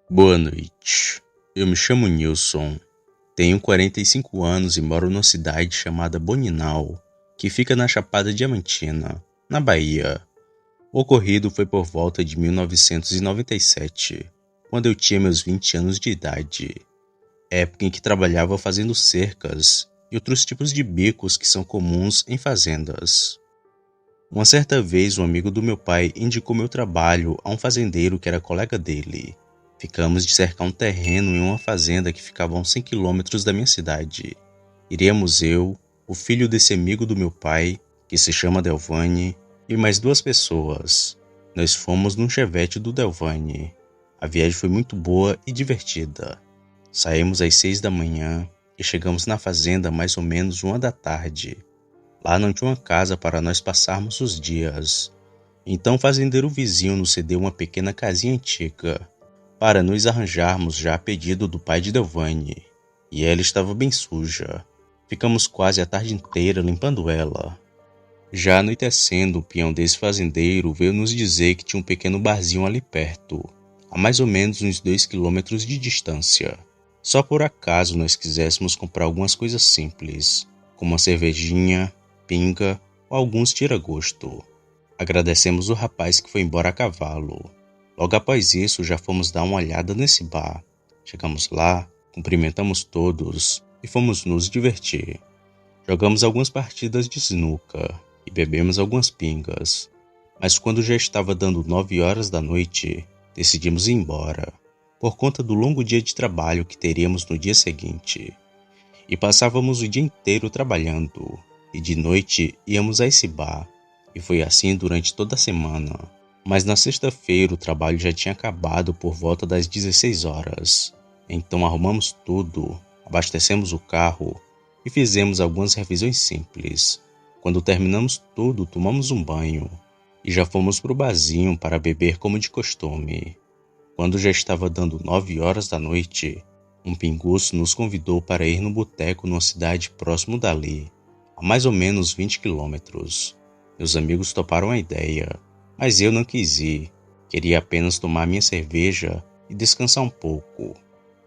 Boa noite. Eu me chamo Nilson, tenho 45 anos e moro numa cidade chamada Boninal, que fica na Chapada Diamantina, na Bahia. O ocorrido foi por volta de 1997, quando eu tinha meus 20 anos de idade, época em que trabalhava fazendo cercas e outros tipos de bicos que são comuns em fazendas. Uma certa vez, um amigo do meu pai indicou meu trabalho a um fazendeiro que era colega dele. Ficamos de cercar um terreno em uma fazenda que ficava a uns 100 quilômetros da minha cidade. Iríamos eu, o filho desse amigo do meu pai, que se chama Delvane, e mais 2 pessoas. Nós fomos num Chevette do Delvane. A viagem foi muito boa e divertida. Saímos às 6 da manhã e chegamos na fazenda mais ou menos 1 da tarde. Lá não tinha uma casa para nós passarmos os dias. Então o fazendeiro vizinho nos cedeu uma pequena casinha antiga para nos arranjarmos já a pedido do pai de Delvane. E ela estava bem suja. Ficamos quase a tarde inteira limpando ela. Já anoitecendo, o peão desse fazendeiro veio nos dizer que tinha um pequeno barzinho ali perto, a mais ou menos uns 2 quilômetros de distância. Só por acaso nós quiséssemos comprar algumas coisas simples, como uma cervejinha, pinga ou alguns tira-gosto. Agradecemos o rapaz que foi embora a cavalo. Logo após isso, já fomos dar uma olhada nesse bar. Chegamos lá, cumprimentamos todos e fomos nos divertir. Jogamos algumas partidas de sinuca e bebemos algumas pingas. Mas quando já estava dando 9 horas da noite, decidimos ir embora, por conta do longo dia de trabalho que teríamos no dia seguinte. E passávamos o dia inteiro trabalhando, e de noite íamos a esse bar, e foi assim durante toda a semana. Mas na sexta-feira o trabalho já tinha acabado por volta das 16 horas. Então arrumamos tudo, abastecemos o carro e fizemos algumas revisões simples. Quando terminamos tudo, tomamos um banho e já fomos para o barzinho para beber como de costume. Quando já estava dando 9 horas da noite, um pinguço nos convidou para ir no boteco numa cidade próximo dali, a mais ou menos 20 quilômetros. Meus amigos toparam a ideia, mas eu não quis ir. Queria apenas tomar minha cerveja e descansar um pouco.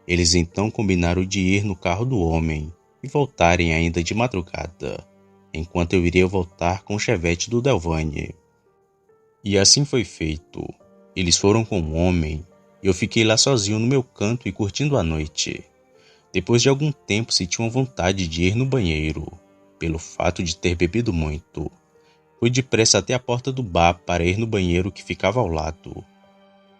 Eles então combinaram de ir no carro do homem e voltarem ainda de madrugada, enquanto eu iria voltar com o Chevette do Delvane. E assim foi feito. Eles foram com o homem e eu fiquei lá sozinho no meu canto e curtindo a noite. Depois de algum tempo senti uma vontade de ir no banheiro, pelo fato de ter bebido muito. Fui depressa até a porta do bar para ir no banheiro que ficava ao lado.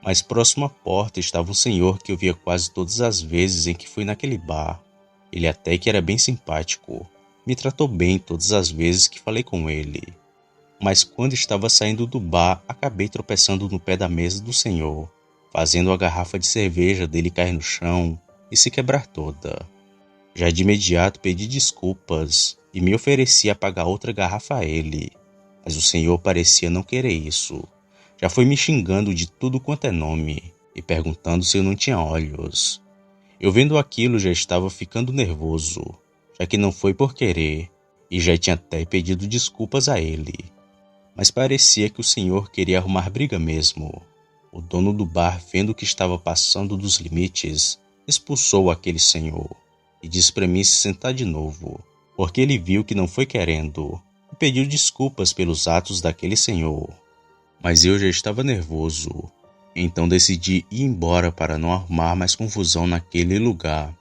Mais próximo à porta estava um senhor que eu via quase todas as vezes em que fui naquele bar. Ele até que era bem simpático. Me tratou bem todas as vezes que falei com ele. Mas quando estava saindo do bar, acabei tropeçando no pé da mesa do senhor, fazendo a garrafa de cerveja dele cair no chão e se quebrar toda. Já de imediato pedi desculpas e me ofereci a pagar outra garrafa a ele. Mas o senhor parecia não querer isso. Já foi me xingando de tudo quanto é nome e perguntando se eu não tinha olhos. Eu vendo aquilo já estava ficando nervoso, já que não foi por querer, e já tinha até pedido desculpas a ele. Mas parecia que o senhor queria arrumar briga mesmo. O dono do bar, vendo que estava passando dos limites, expulsou aquele senhor e disse para mim se sentar de novo, porque ele viu que não foi querendo e pediu desculpas pelos atos daquele senhor. Mas eu já estava nervoso, então decidi ir embora para não arrumar mais confusão naquele lugar.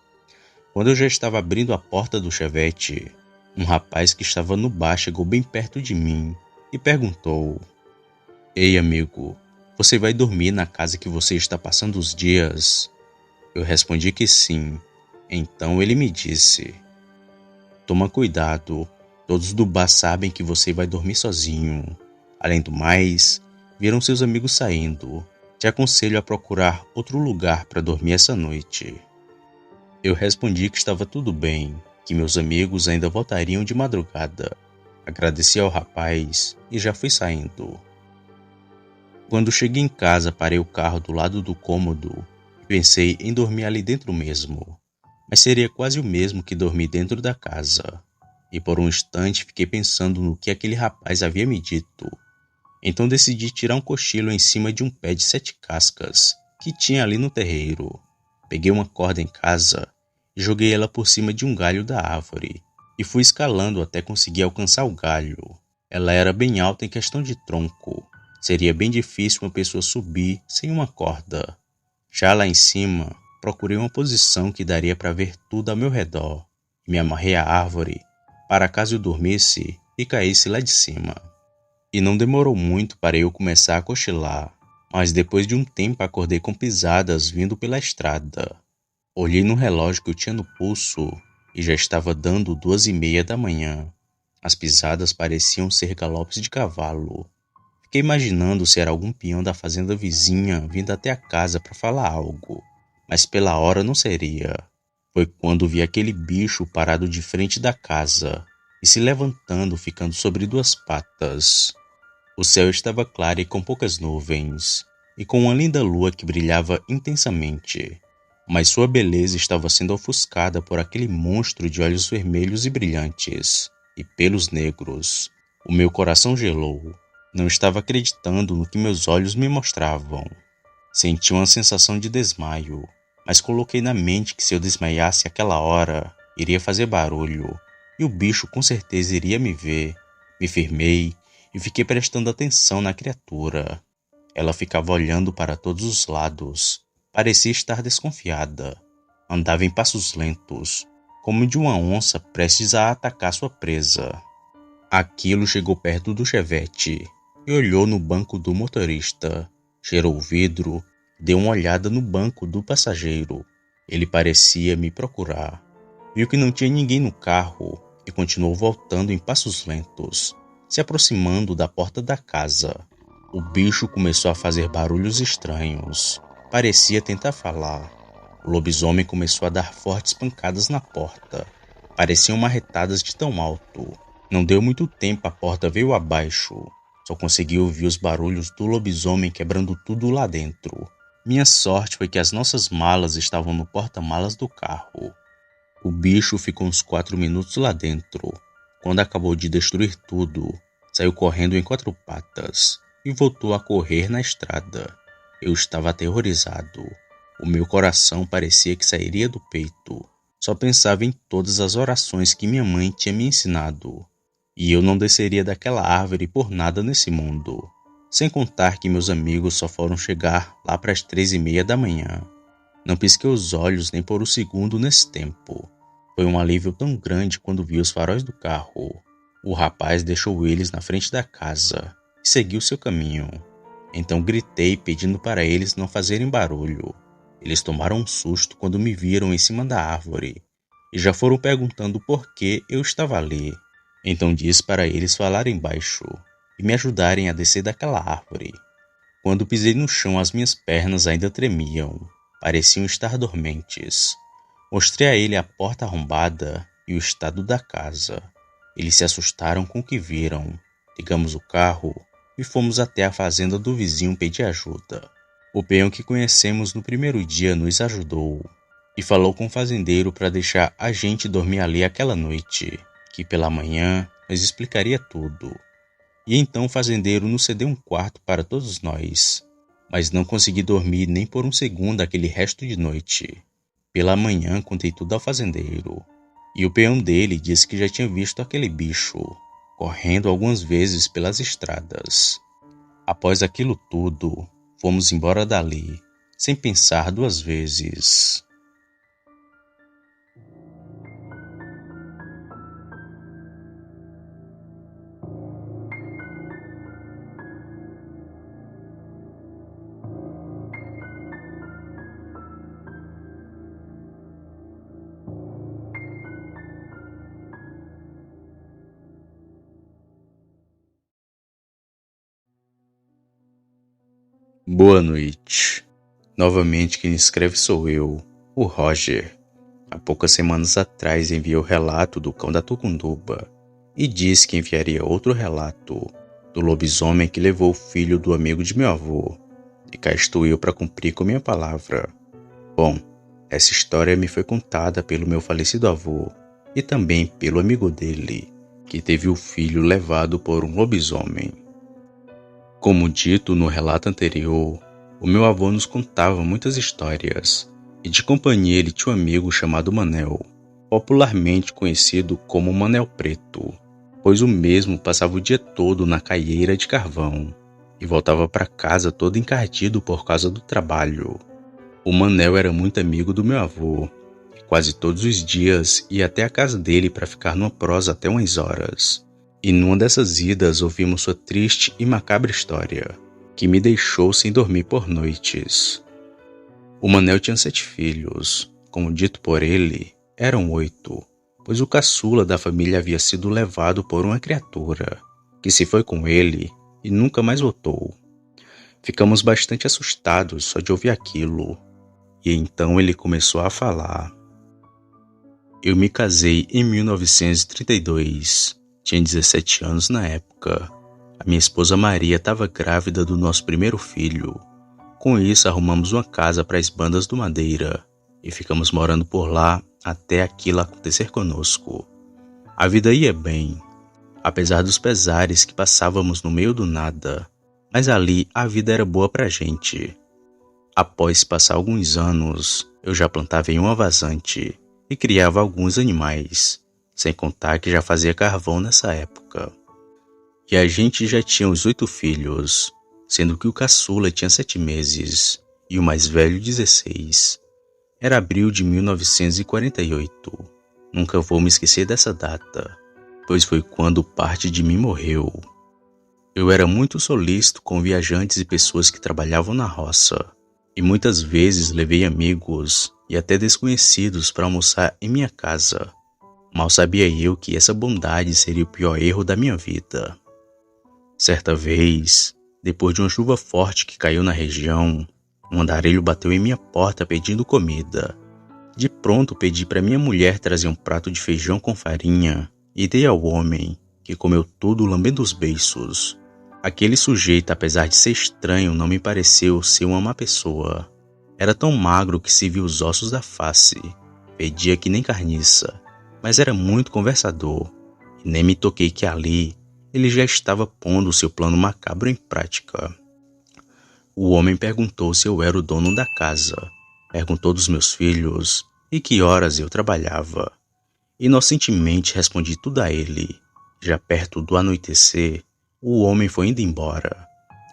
Quando eu já estava abrindo a porta do Chevette, um rapaz que estava no bar chegou bem perto de mim e perguntou: "Ei, amigo, você vai dormir na casa que você está passando os dias?" Eu respondi que sim. Então ele me disse: "Toma cuidado, todos do bar sabem que você vai dormir sozinho. Além do mais, viram seus amigos saindo. Te aconselho a procurar outro lugar para dormir essa noite." Eu respondi que estava tudo bem, que meus amigos ainda voltariam de madrugada. Agradeci ao rapaz e já fui saindo. Quando cheguei em casa, parei o carro do lado do cômodo e pensei em dormir ali dentro mesmo. Mas seria quase o mesmo que dormir dentro da casa. E por um instante fiquei pensando no que aquele rapaz havia me dito. Então decidi tirar um cochilo em cima de um pé de 7 cascas que tinha ali no terreiro. Peguei uma corda em casa e joguei ela por cima de um galho da árvore e fui escalando até conseguir alcançar o galho. Ela era bem alta em questão de tronco. Seria bem difícil uma pessoa subir sem uma corda. Já lá em cima, procurei uma posição que daria para ver tudo ao meu redor e me amarrei à árvore para caso eu dormisse e caísse lá de cima. E não demorou muito para eu começar a cochilar, mas depois de um tempo acordei com pisadas vindo pela estrada. Olhei no relógio que eu tinha no pulso e já estava dando 2:30 da manhã. As pisadas pareciam ser galopes de cavalo. Fiquei imaginando se era algum peão da fazenda vizinha vindo até a casa para falar algo, mas pela hora não seria. Foi quando vi aquele bicho parado de frente da casa e se levantando, ficando sobre 2 patas. O céu estava claro e com poucas nuvens, e com uma linda lua que brilhava intensamente, mas sua beleza estava sendo ofuscada por aquele monstro de olhos vermelhos e brilhantes, e pelos negros. O meu coração gelou. Não estava acreditando no que meus olhos me mostravam. Senti uma sensação de desmaio, mas coloquei na mente que se eu desmaiasse àquela hora, iria fazer barulho, e o bicho com certeza iria me ver. Me firmei e fiquei prestando atenção na criatura. Ela ficava olhando para todos os lados. Parecia estar desconfiada. Andava em passos lentos, como de uma onça prestes a atacar sua presa. Aquilo chegou perto do chevette e olhou no banco do motorista. Cheirou o vidro, deu uma olhada no banco do passageiro. Ele parecia me procurar. Viu que não tinha ninguém no carro e continuou voltando em passos lentos, se aproximando da porta da casa. O bicho começou a fazer barulhos estranhos. Parecia tentar falar. O lobisomem começou a dar fortes pancadas na porta. Pareciam marretadas de tão alto. Não deu muito tempo, a porta veio abaixo. Só consegui ouvir os barulhos do lobisomem quebrando tudo lá dentro. Minha sorte foi que as nossas malas estavam no porta-malas do carro. O bicho ficou uns 4 minutos lá dentro. Quando acabou de destruir tudo, saiu correndo em 4 patas e voltou a correr na estrada. Eu estava aterrorizado. O meu coração parecia que sairia do peito. Só pensava em todas as orações que minha mãe tinha me ensinado. E eu não desceria daquela árvore por nada nesse mundo. Sem contar que meus amigos só foram chegar lá para as 3:30 da manhã. Não pisquei os olhos nem por um segundo nesse tempo. Foi um alívio tão grande quando vi os faróis do carro. O rapaz deixou eles na frente da casa e seguiu seu caminho. Então gritei pedindo para eles não fazerem barulho. Eles tomaram um susto quando me viram em cima da árvore e já foram perguntando por que eu estava ali. Então disse para eles falarem baixo e me ajudarem a descer daquela árvore. Quando pisei no chão, as minhas pernas ainda tremiam. Pareciam estar dormentes. Mostrei a ele a porta arrombada e o estado da casa. Eles se assustaram com o que viram. Ligamos o carro e fomos até a fazenda do vizinho pedir ajuda. O peão que conhecemos no primeiro dia nos ajudou e falou com o fazendeiro para deixar a gente dormir ali aquela noite, que pela manhã nos explicaria tudo. E então o fazendeiro nos cedeu um quarto para todos nós, mas não consegui dormir nem por um segundo aquele resto de noite. Pela manhã contei tudo ao fazendeiro, e o peão dele disse que já tinha visto aquele bicho correndo algumas vezes pelas estradas. Após aquilo tudo, fomos embora dali, sem pensar 2 vezes. Boa noite. Novamente quem escreve sou eu, o Roger. Há poucas semanas atrás enviei o relato do cão da Tucunduba e disse que enviaria outro relato do lobisomem que levou o filho do amigo de meu avô. E cá estou eu para cumprir com minha palavra. Bom, essa história me foi contada pelo meu falecido avô e também pelo amigo dele, que teve o filho levado por um lobisomem. Como dito no relato anterior, o meu avô nos contava muitas histórias, e de companhia ele tinha um amigo chamado Manel, popularmente conhecido como Manel Preto, pois o mesmo passava o dia todo na caieira de carvão e voltava para casa todo encardido por causa do trabalho. O Manel era muito amigo do meu avô, e quase todos os dias ia até a casa dele para ficar numa prosa até umas horas. E numa dessas idas ouvimos sua triste e macabra história, que me deixou sem dormir por noites. O Manel tinha 7 filhos, como dito por ele, eram 8, pois o caçula da família havia sido levado por uma criatura, que se foi com ele e nunca mais voltou. Ficamos bastante assustados só de ouvir aquilo, e então ele começou a falar. Eu me casei em 1932, tinha 17 anos na época. A minha esposa Maria estava grávida do nosso primeiro filho. Com isso, arrumamos uma casa para as Bandas do Madeira e ficamos morando por lá até aquilo acontecer conosco. A vida ia bem, apesar dos pesares que passávamos no meio do nada, mas ali a vida era boa pra gente. Após passar alguns anos, eu já plantava em uma vazante e criava alguns animais, sem contar que já fazia carvão nessa época. E a gente já tinha os 8 filhos, sendo que o caçula tinha 7 meses e o mais velho 16. Era abril de 1948. Nunca vou me esquecer dessa data, pois foi quando parte de mim morreu. Eu era muito solícito com viajantes e pessoas que trabalhavam na roça, e muitas vezes levei amigos e até desconhecidos para almoçar em minha casa. Mal sabia eu que essa bondade seria o pior erro da minha vida. Certa vez, depois de uma chuva forte que caiu na região, um andarilho bateu em minha porta pedindo comida. De pronto pedi para minha mulher trazer um prato de feijão com farinha e dei ao homem, que comeu tudo lambendo os beiços. Aquele sujeito, apesar de ser estranho, não me pareceu ser uma má pessoa. Era tão magro que se viu os ossos da face, pedia que nem carniça, mas era muito conversador, e nem me toquei que ali ele já estava pondo o seu plano macabro em prática. O homem perguntou se eu era o dono da casa, perguntou dos meus filhos e que horas eu trabalhava. Inocentemente respondi tudo a ele. Já perto do anoitecer, o homem foi indo embora.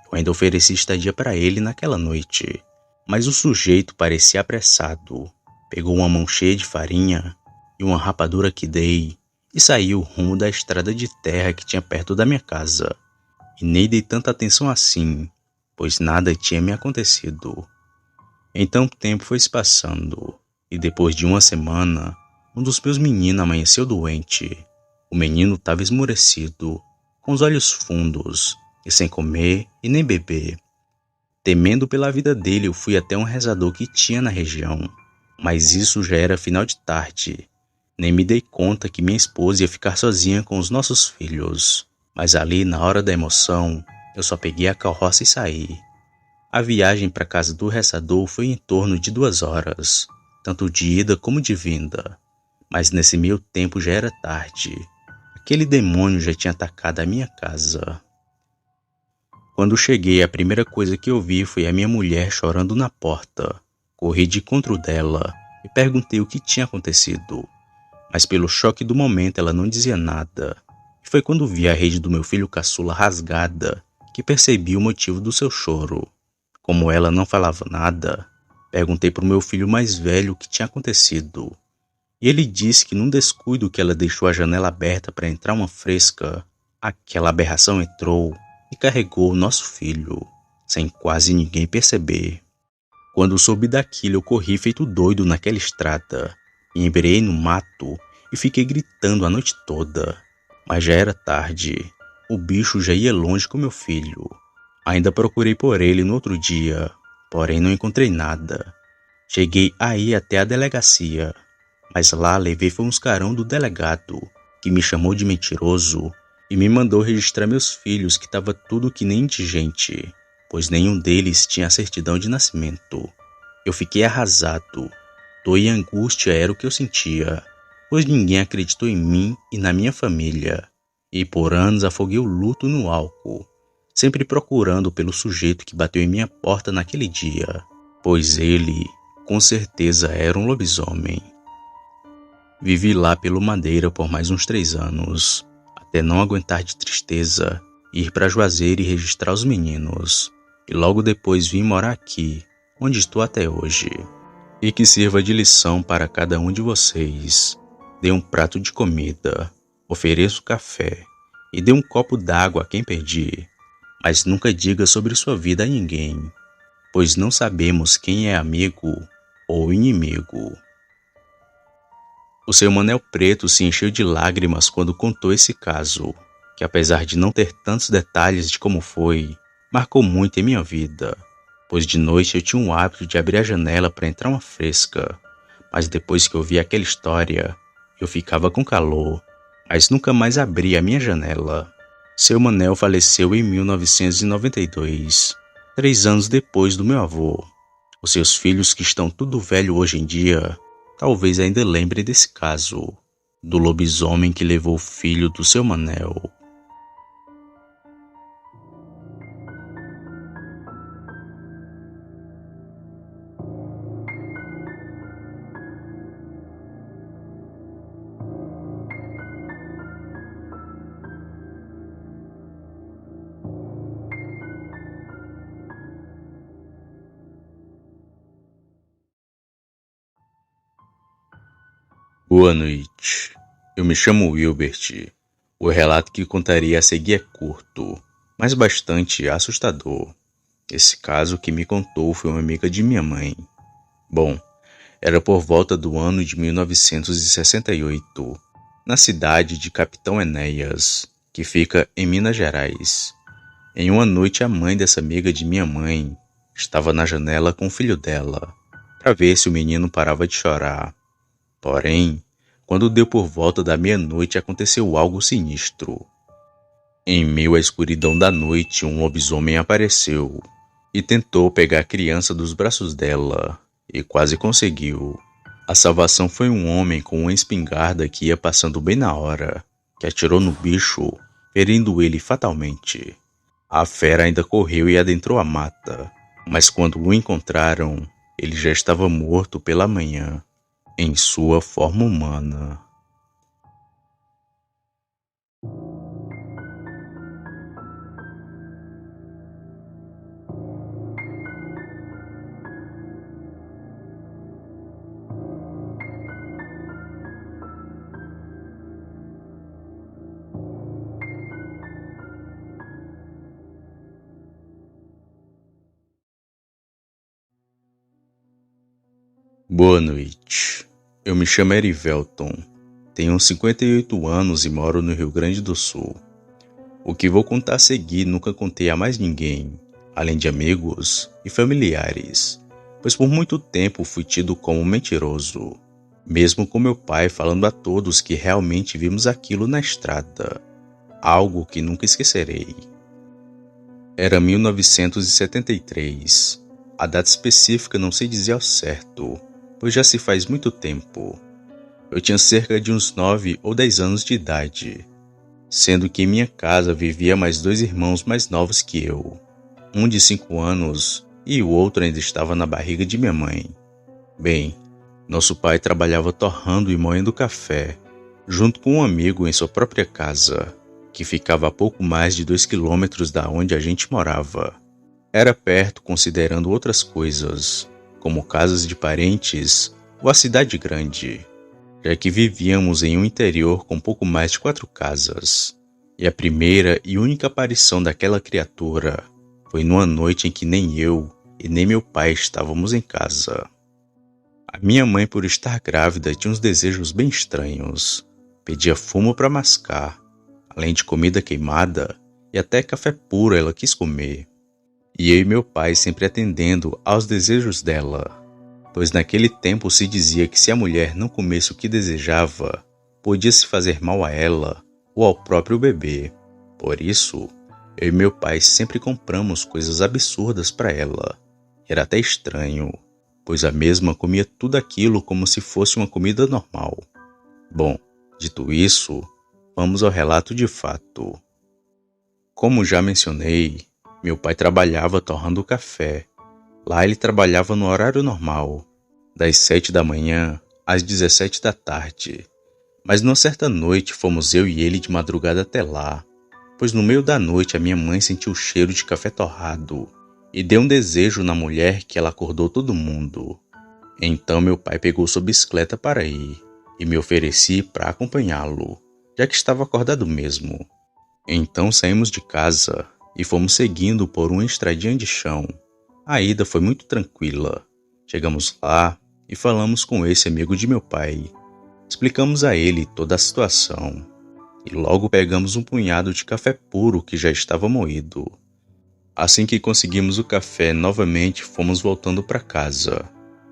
Eu ainda ofereci estadia para ele naquela noite, mas o sujeito parecia apressado. Pegou uma mão cheia de farinha e uma rapadura que dei e saiu rumo da estrada de terra que tinha perto da minha casa. E nem dei tanta atenção assim, pois nada tinha me acontecido. Então o tempo foi se passando, e depois de uma semana, um dos meus meninos amanheceu doente. O menino estava esmurecido, com os olhos fundos, e sem comer e nem beber. Temendo pela vida dele, eu fui até um rezador que tinha na região, mas isso já era final de tarde. Nem me dei conta que minha esposa ia ficar sozinha com os nossos filhos. Mas ali, na hora da emoção, eu só peguei a carroça e saí. A viagem para a casa do rezador foi em torno de 2 horas, tanto de ida como de vinda. Mas nesse meio tempo já era tarde. Aquele demônio já tinha atacado a minha casa. Quando cheguei, a primeira coisa que eu vi foi a minha mulher chorando na porta. Corri de encontro dela e perguntei o que tinha acontecido. Mas pelo choque do momento ela não dizia nada. E foi quando vi a rede do meu filho caçula rasgada que percebi o motivo do seu choro. Como ela não falava nada, perguntei para o meu filho mais velho o que tinha acontecido. E ele disse que num descuido que ela deixou a janela aberta para entrar uma fresca, aquela aberração entrou e carregou o nosso filho, sem quase ninguém perceber. Quando soube daquilo, eu corri feito doido naquela estrada, embrei no mato e fiquei gritando a noite toda. Mas já era tarde. O bicho já ia longe com meu filho. Ainda procurei por ele no outro dia, porém não encontrei nada. Cheguei aí até a delegacia, mas lá levei foi uns carão do delegado, que me chamou de mentiroso e me mandou registrar meus filhos, que estava tudo que nem indigente, pois nenhum deles tinha a certidão de nascimento. Eu fiquei arrasado. Dor e angústia era o que eu sentia, pois ninguém acreditou em mim e na minha família. E por anos afoguei o luto no álcool, sempre procurando pelo sujeito que bateu em minha porta naquele dia, pois ele, com certeza, era um lobisomem. Vivi lá pelo Madeira por mais uns 3 anos, até não aguentar de tristeza, ir para Juazeiro e registrar os meninos. E logo depois vim morar aqui, onde estou até hoje. E que sirva de lição para cada um de vocês. Dê um prato de comida, ofereça café e dê um copo d'água a quem pedir. Mas nunca diga sobre sua vida a ninguém, pois não sabemos quem é amigo ou inimigo. O seu Manel Preto se encheu de lágrimas quando contou esse caso, que apesar de não ter tantos detalhes de como foi, marcou muito em minha vida, pois de noite eu tinha o hábito de abrir a janela para entrar uma fresca, mas depois que eu vi aquela história, eu ficava com calor, mas nunca mais abri a minha janela. Seu Manel faleceu em 1992, 3 anos depois do meu avô. Os seus filhos, que estão tudo velho hoje em dia, talvez ainda lembrem desse caso, do lobisomem que levou o filho do seu Manel. Boa noite. Eu me chamo Wilbert. O relato que contaria a seguir é curto, mas bastante assustador. Esse caso que me contou foi uma amiga de minha mãe. Bom, era por volta do ano de 1968, na cidade de Capitão Enéas, que fica em Minas Gerais. Em uma noite, a mãe dessa amiga de minha mãe estava na janela com o filho dela, para ver se o menino parava de chorar. Porém, quando deu por volta da meia-noite, aconteceu algo sinistro. Em meio à escuridão da noite, um lobisomem apareceu e tentou pegar a criança dos braços dela, e quase conseguiu. A salvação foi um homem com uma espingarda que ia passando bem na hora, que atirou no bicho, ferindo ele fatalmente. A fera ainda correu e adentrou a mata, mas quando o encontraram, ele já estava morto pela manhã, em sua forma humana. Boa noite. Eu me chamo Erivelton, tenho 58 anos e moro no Rio Grande do Sul. O que vou contar a seguir nunca contei a mais ninguém, além de amigos e familiares, pois por muito tempo fui tido como mentiroso, mesmo com meu pai falando a todos que realmente vimos aquilo na estrada, algo que nunca esquecerei. Era 1973, a data específica não sei dizer ao certo, pois já se faz muito tempo. Eu tinha cerca de uns 9 ou 10 anos de idade, sendo que em minha casa vivia mais 2 irmãos mais novos que eu, um de 5 anos e o outro ainda estava na barriga de minha mãe. Bem, nosso pai trabalhava torrando e moendo café, junto com um amigo em sua própria casa, que ficava a pouco mais de 2 quilômetros da onde a gente morava. Era perto considerando outras coisas, como casas de parentes ou a cidade grande, já que vivíamos em um interior com pouco mais de 4 casas. E a primeira e única aparição daquela criatura foi numa noite em que nem eu e nem meu pai estávamos em casa. A minha mãe, por estar grávida, tinha uns desejos bem estranhos. Pedia fumo para mascar, além de comida queimada, e até café puro ela quis comer. E eu e meu pai sempre atendendo aos desejos dela, pois naquele tempo se dizia que se a mulher não comesse o que desejava, podia se fazer mal a ela ou ao próprio bebê. Por isso, eu e meu pai sempre compramos coisas absurdas para ela. Era até estranho, pois a mesma comia tudo aquilo como se fosse uma comida normal. Bom, dito isso, vamos ao relato de fato. Como já mencionei, meu pai trabalhava torrando café. Lá ele trabalhava no horário normal, das 7 da manhã às 17 da tarde. Mas numa certa noite fomos eu e ele de madrugada até lá, pois no meio da noite a minha mãe sentiu o cheiro de café torrado e deu um desejo na mulher que ela acordou todo mundo. Então meu pai pegou sua bicicleta para ir e me ofereci para acompanhá-lo, já que estava acordado mesmo. Então saímos de casa e fomos seguindo por uma estradinha de chão. A ida foi muito tranquila. Chegamos lá e falamos com esse amigo de meu pai. Explicamos a ele toda a situação e logo pegamos um punhado de café puro que já estava moído. Assim que conseguimos o café novamente, fomos voltando para casa.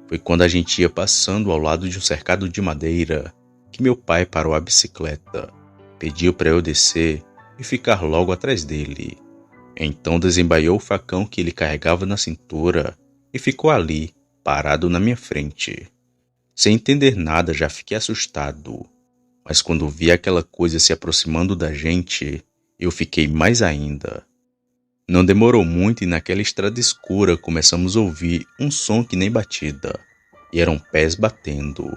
Foi quando a gente ia passando ao lado de um cercado de madeira que meu pai parou a bicicleta, pediu para eu descer e ficar logo atrás dele. Então desembaiou o facão que ele carregava na cintura e ficou ali, parado na minha frente. Sem entender nada, já fiquei assustado. Mas quando vi aquela coisa se aproximando da gente, eu fiquei mais ainda. Não demorou muito e naquela estrada escura começamos a ouvir um som que nem batida. E eram pés batendo.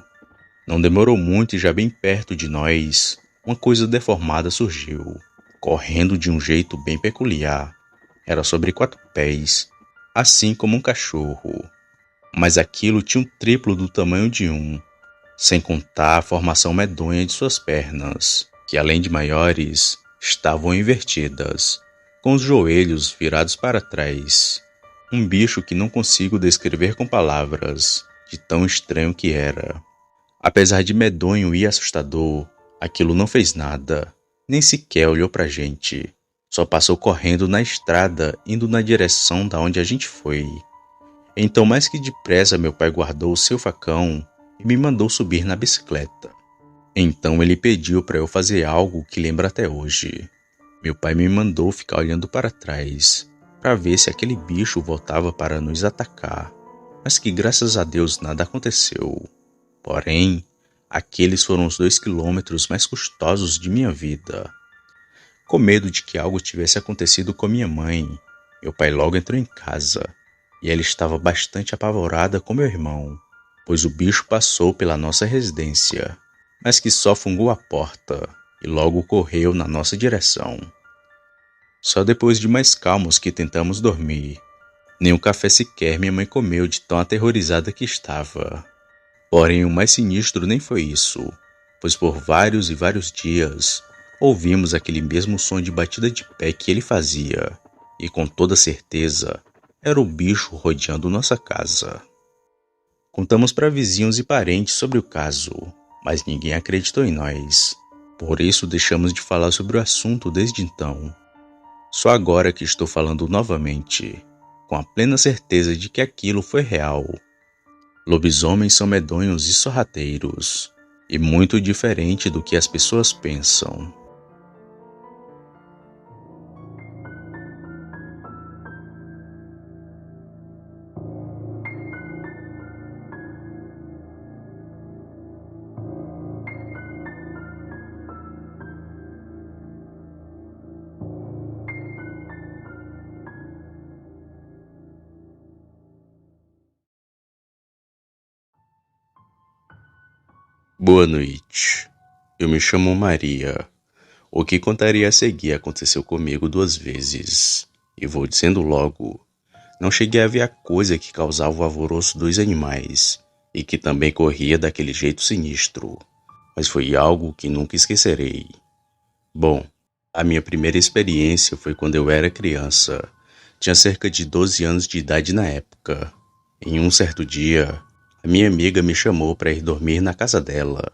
Não demorou muito e já bem perto de nós, uma coisa deformada surgiu, correndo de um jeito bem peculiar. Era sobre 4 pés, assim como um cachorro. Mas aquilo tinha um triplo do tamanho de um, sem contar a formação medonha de suas pernas, que além de maiores, estavam invertidas, com os joelhos virados para trás. Um bicho que não consigo descrever com palavras, de tão estranho que era. Apesar de medonho e assustador, aquilo não fez nada, nem sequer olhou pra gente. Só passou correndo na estrada, indo na direção da onde a gente foi. Então, mais que depressa, meu pai guardou o seu facão e me mandou subir na bicicleta. Então ele pediu para eu fazer algo que lembro até hoje. Meu pai me mandou ficar olhando para trás, para ver se aquele bicho voltava para nos atacar, mas que graças a Deus nada aconteceu. Porém, aqueles foram os 2 quilômetros mais custosos de minha vida. Com medo de que algo tivesse acontecido com minha mãe, meu pai logo entrou em casa, e ela estava bastante apavorada com meu irmão, pois o bicho passou pela nossa residência, mas que só fungou a porta e logo correu na nossa direção. Só depois de mais calmos que tentamos dormir. Nem um café sequer minha mãe comeu de tão aterrorizada que estava. Porém, o mais sinistro nem foi isso, pois por vários e vários dias ouvimos aquele mesmo som de batida de pé que ele fazia, e com toda certeza era o bicho rodeando nossa casa. Contamos para vizinhos e parentes sobre o caso, mas ninguém acreditou em nós. Por isso deixamos de falar sobre o assunto desde então. Só agora que estou falando novamente, com a plena certeza de que aquilo foi real. Lobisomens são medonhos e sorrateiros, e muito diferente do que as pessoas pensam. Boa noite. Eu me chamo Maria. O que contaria a seguir aconteceu comigo 2 vezes. E vou dizendo logo, não cheguei a ver a coisa que causava o alvoroço dos animais e que também corria daquele jeito sinistro, mas foi algo que nunca esquecerei. Bom, a minha primeira experiência foi quando eu era criança. Tinha cerca de 12 anos de idade na época. Em um certo dia, a minha amiga me chamou para ir dormir na casa dela,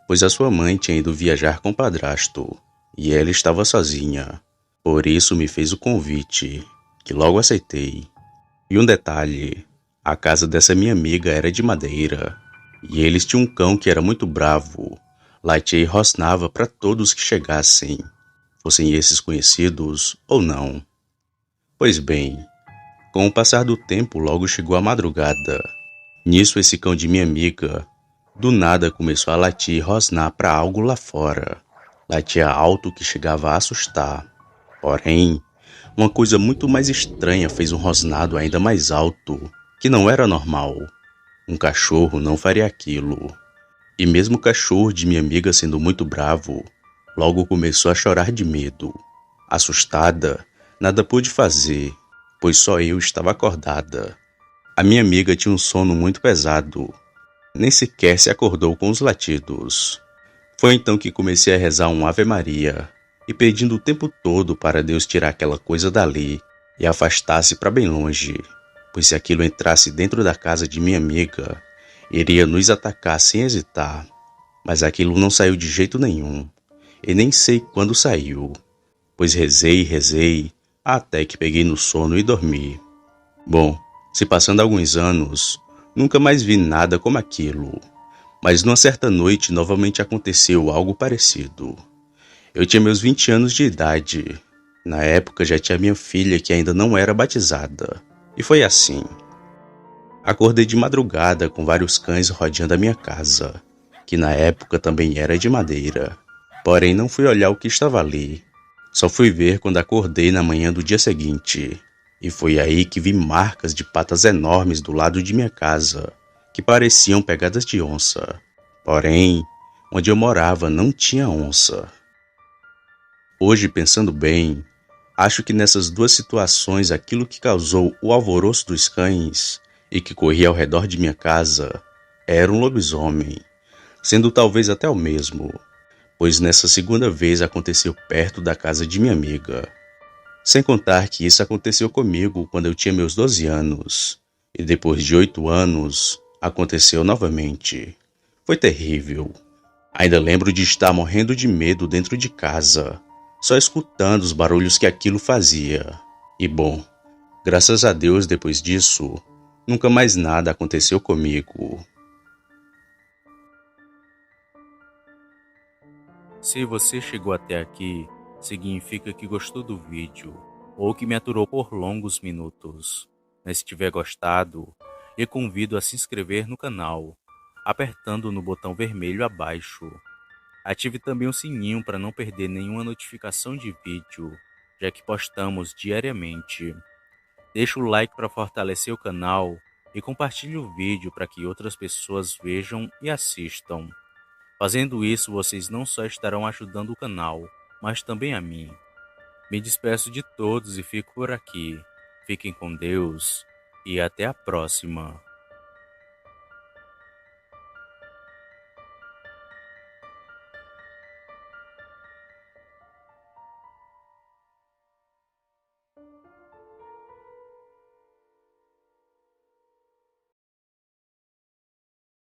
pois a sua mãe tinha ido viajar com o padrasto e ela estava sozinha. Por isso me fez o convite, que logo aceitei. E um detalhe, a casa dessa minha amiga era de madeira e eles tinham um cão que era muito bravo, latia e rosnava para todos que chegassem, fossem esses conhecidos ou não. Pois bem, com o passar do tempo logo chegou a madrugada. Nisso esse cão de minha amiga, do nada começou a latir e rosnar para algo lá fora. Latia alto que chegava a assustar. Porém, uma coisa muito mais estranha fez um rosnado ainda mais alto, que não era normal. Um cachorro não faria aquilo. E mesmo o cachorro de minha amiga sendo muito bravo, logo começou a chorar de medo. Assustada, nada pude fazer, pois só eu estava acordada. A minha amiga tinha um sono muito pesado. Nem sequer se acordou com os latidos. Foi então que comecei a rezar um Ave Maria e pedindo o tempo todo para Deus tirar aquela coisa dali e afastasse para bem longe, pois se aquilo entrasse dentro da casa de minha amiga, iria nos atacar sem hesitar. Mas aquilo não saiu de jeito nenhum, e nem sei quando saiu, pois rezei, até que peguei no sono e dormi. Bom, se passando alguns anos, nunca mais vi nada como aquilo, mas numa certa noite novamente aconteceu algo parecido. Eu tinha meus 20 anos de idade. Na época já tinha minha filha que ainda não era batizada. E foi assim. Acordei de madrugada com vários cães rodeando a minha casa, que na época também era de madeira. Porém não fui olhar o que estava ali. Só fui ver quando acordei na manhã do dia seguinte. E foi aí que vi marcas de patas enormes do lado de minha casa, que pareciam pegadas de onça. Porém, onde eu morava não tinha onça. Hoje, pensando bem, acho que nessas duas situações aquilo que causou o alvoroço dos cães e que corria ao redor de minha casa era um lobisomem, sendo talvez até o mesmo, pois nessa segunda vez aconteceu perto da casa de minha amiga. Sem contar que isso aconteceu comigo quando eu tinha meus 12 anos, e depois de 8 anos aconteceu novamente. Foi terrível. Ainda lembro de estar morrendo de medo dentro de casa, só escutando os barulhos que aquilo fazia. E bom, graças a Deus depois disso, nunca mais nada aconteceu comigo. Se você chegou até aqui, significa que gostou do vídeo ou que me aturou por longos minutos. Mas se tiver gostado, eu convido a se inscrever no canal, apertando no botão vermelho abaixo. Ative também o sininho para não perder nenhuma notificação de vídeo, já que postamos diariamente. Deixe o like para fortalecer o canal e compartilhe o vídeo para que outras pessoas vejam e assistam. Fazendo isso, vocês não só estarão ajudando o canal, mas também a mim. Me despeço de todos e fico por aqui. Fiquem com Deus e até a próxima.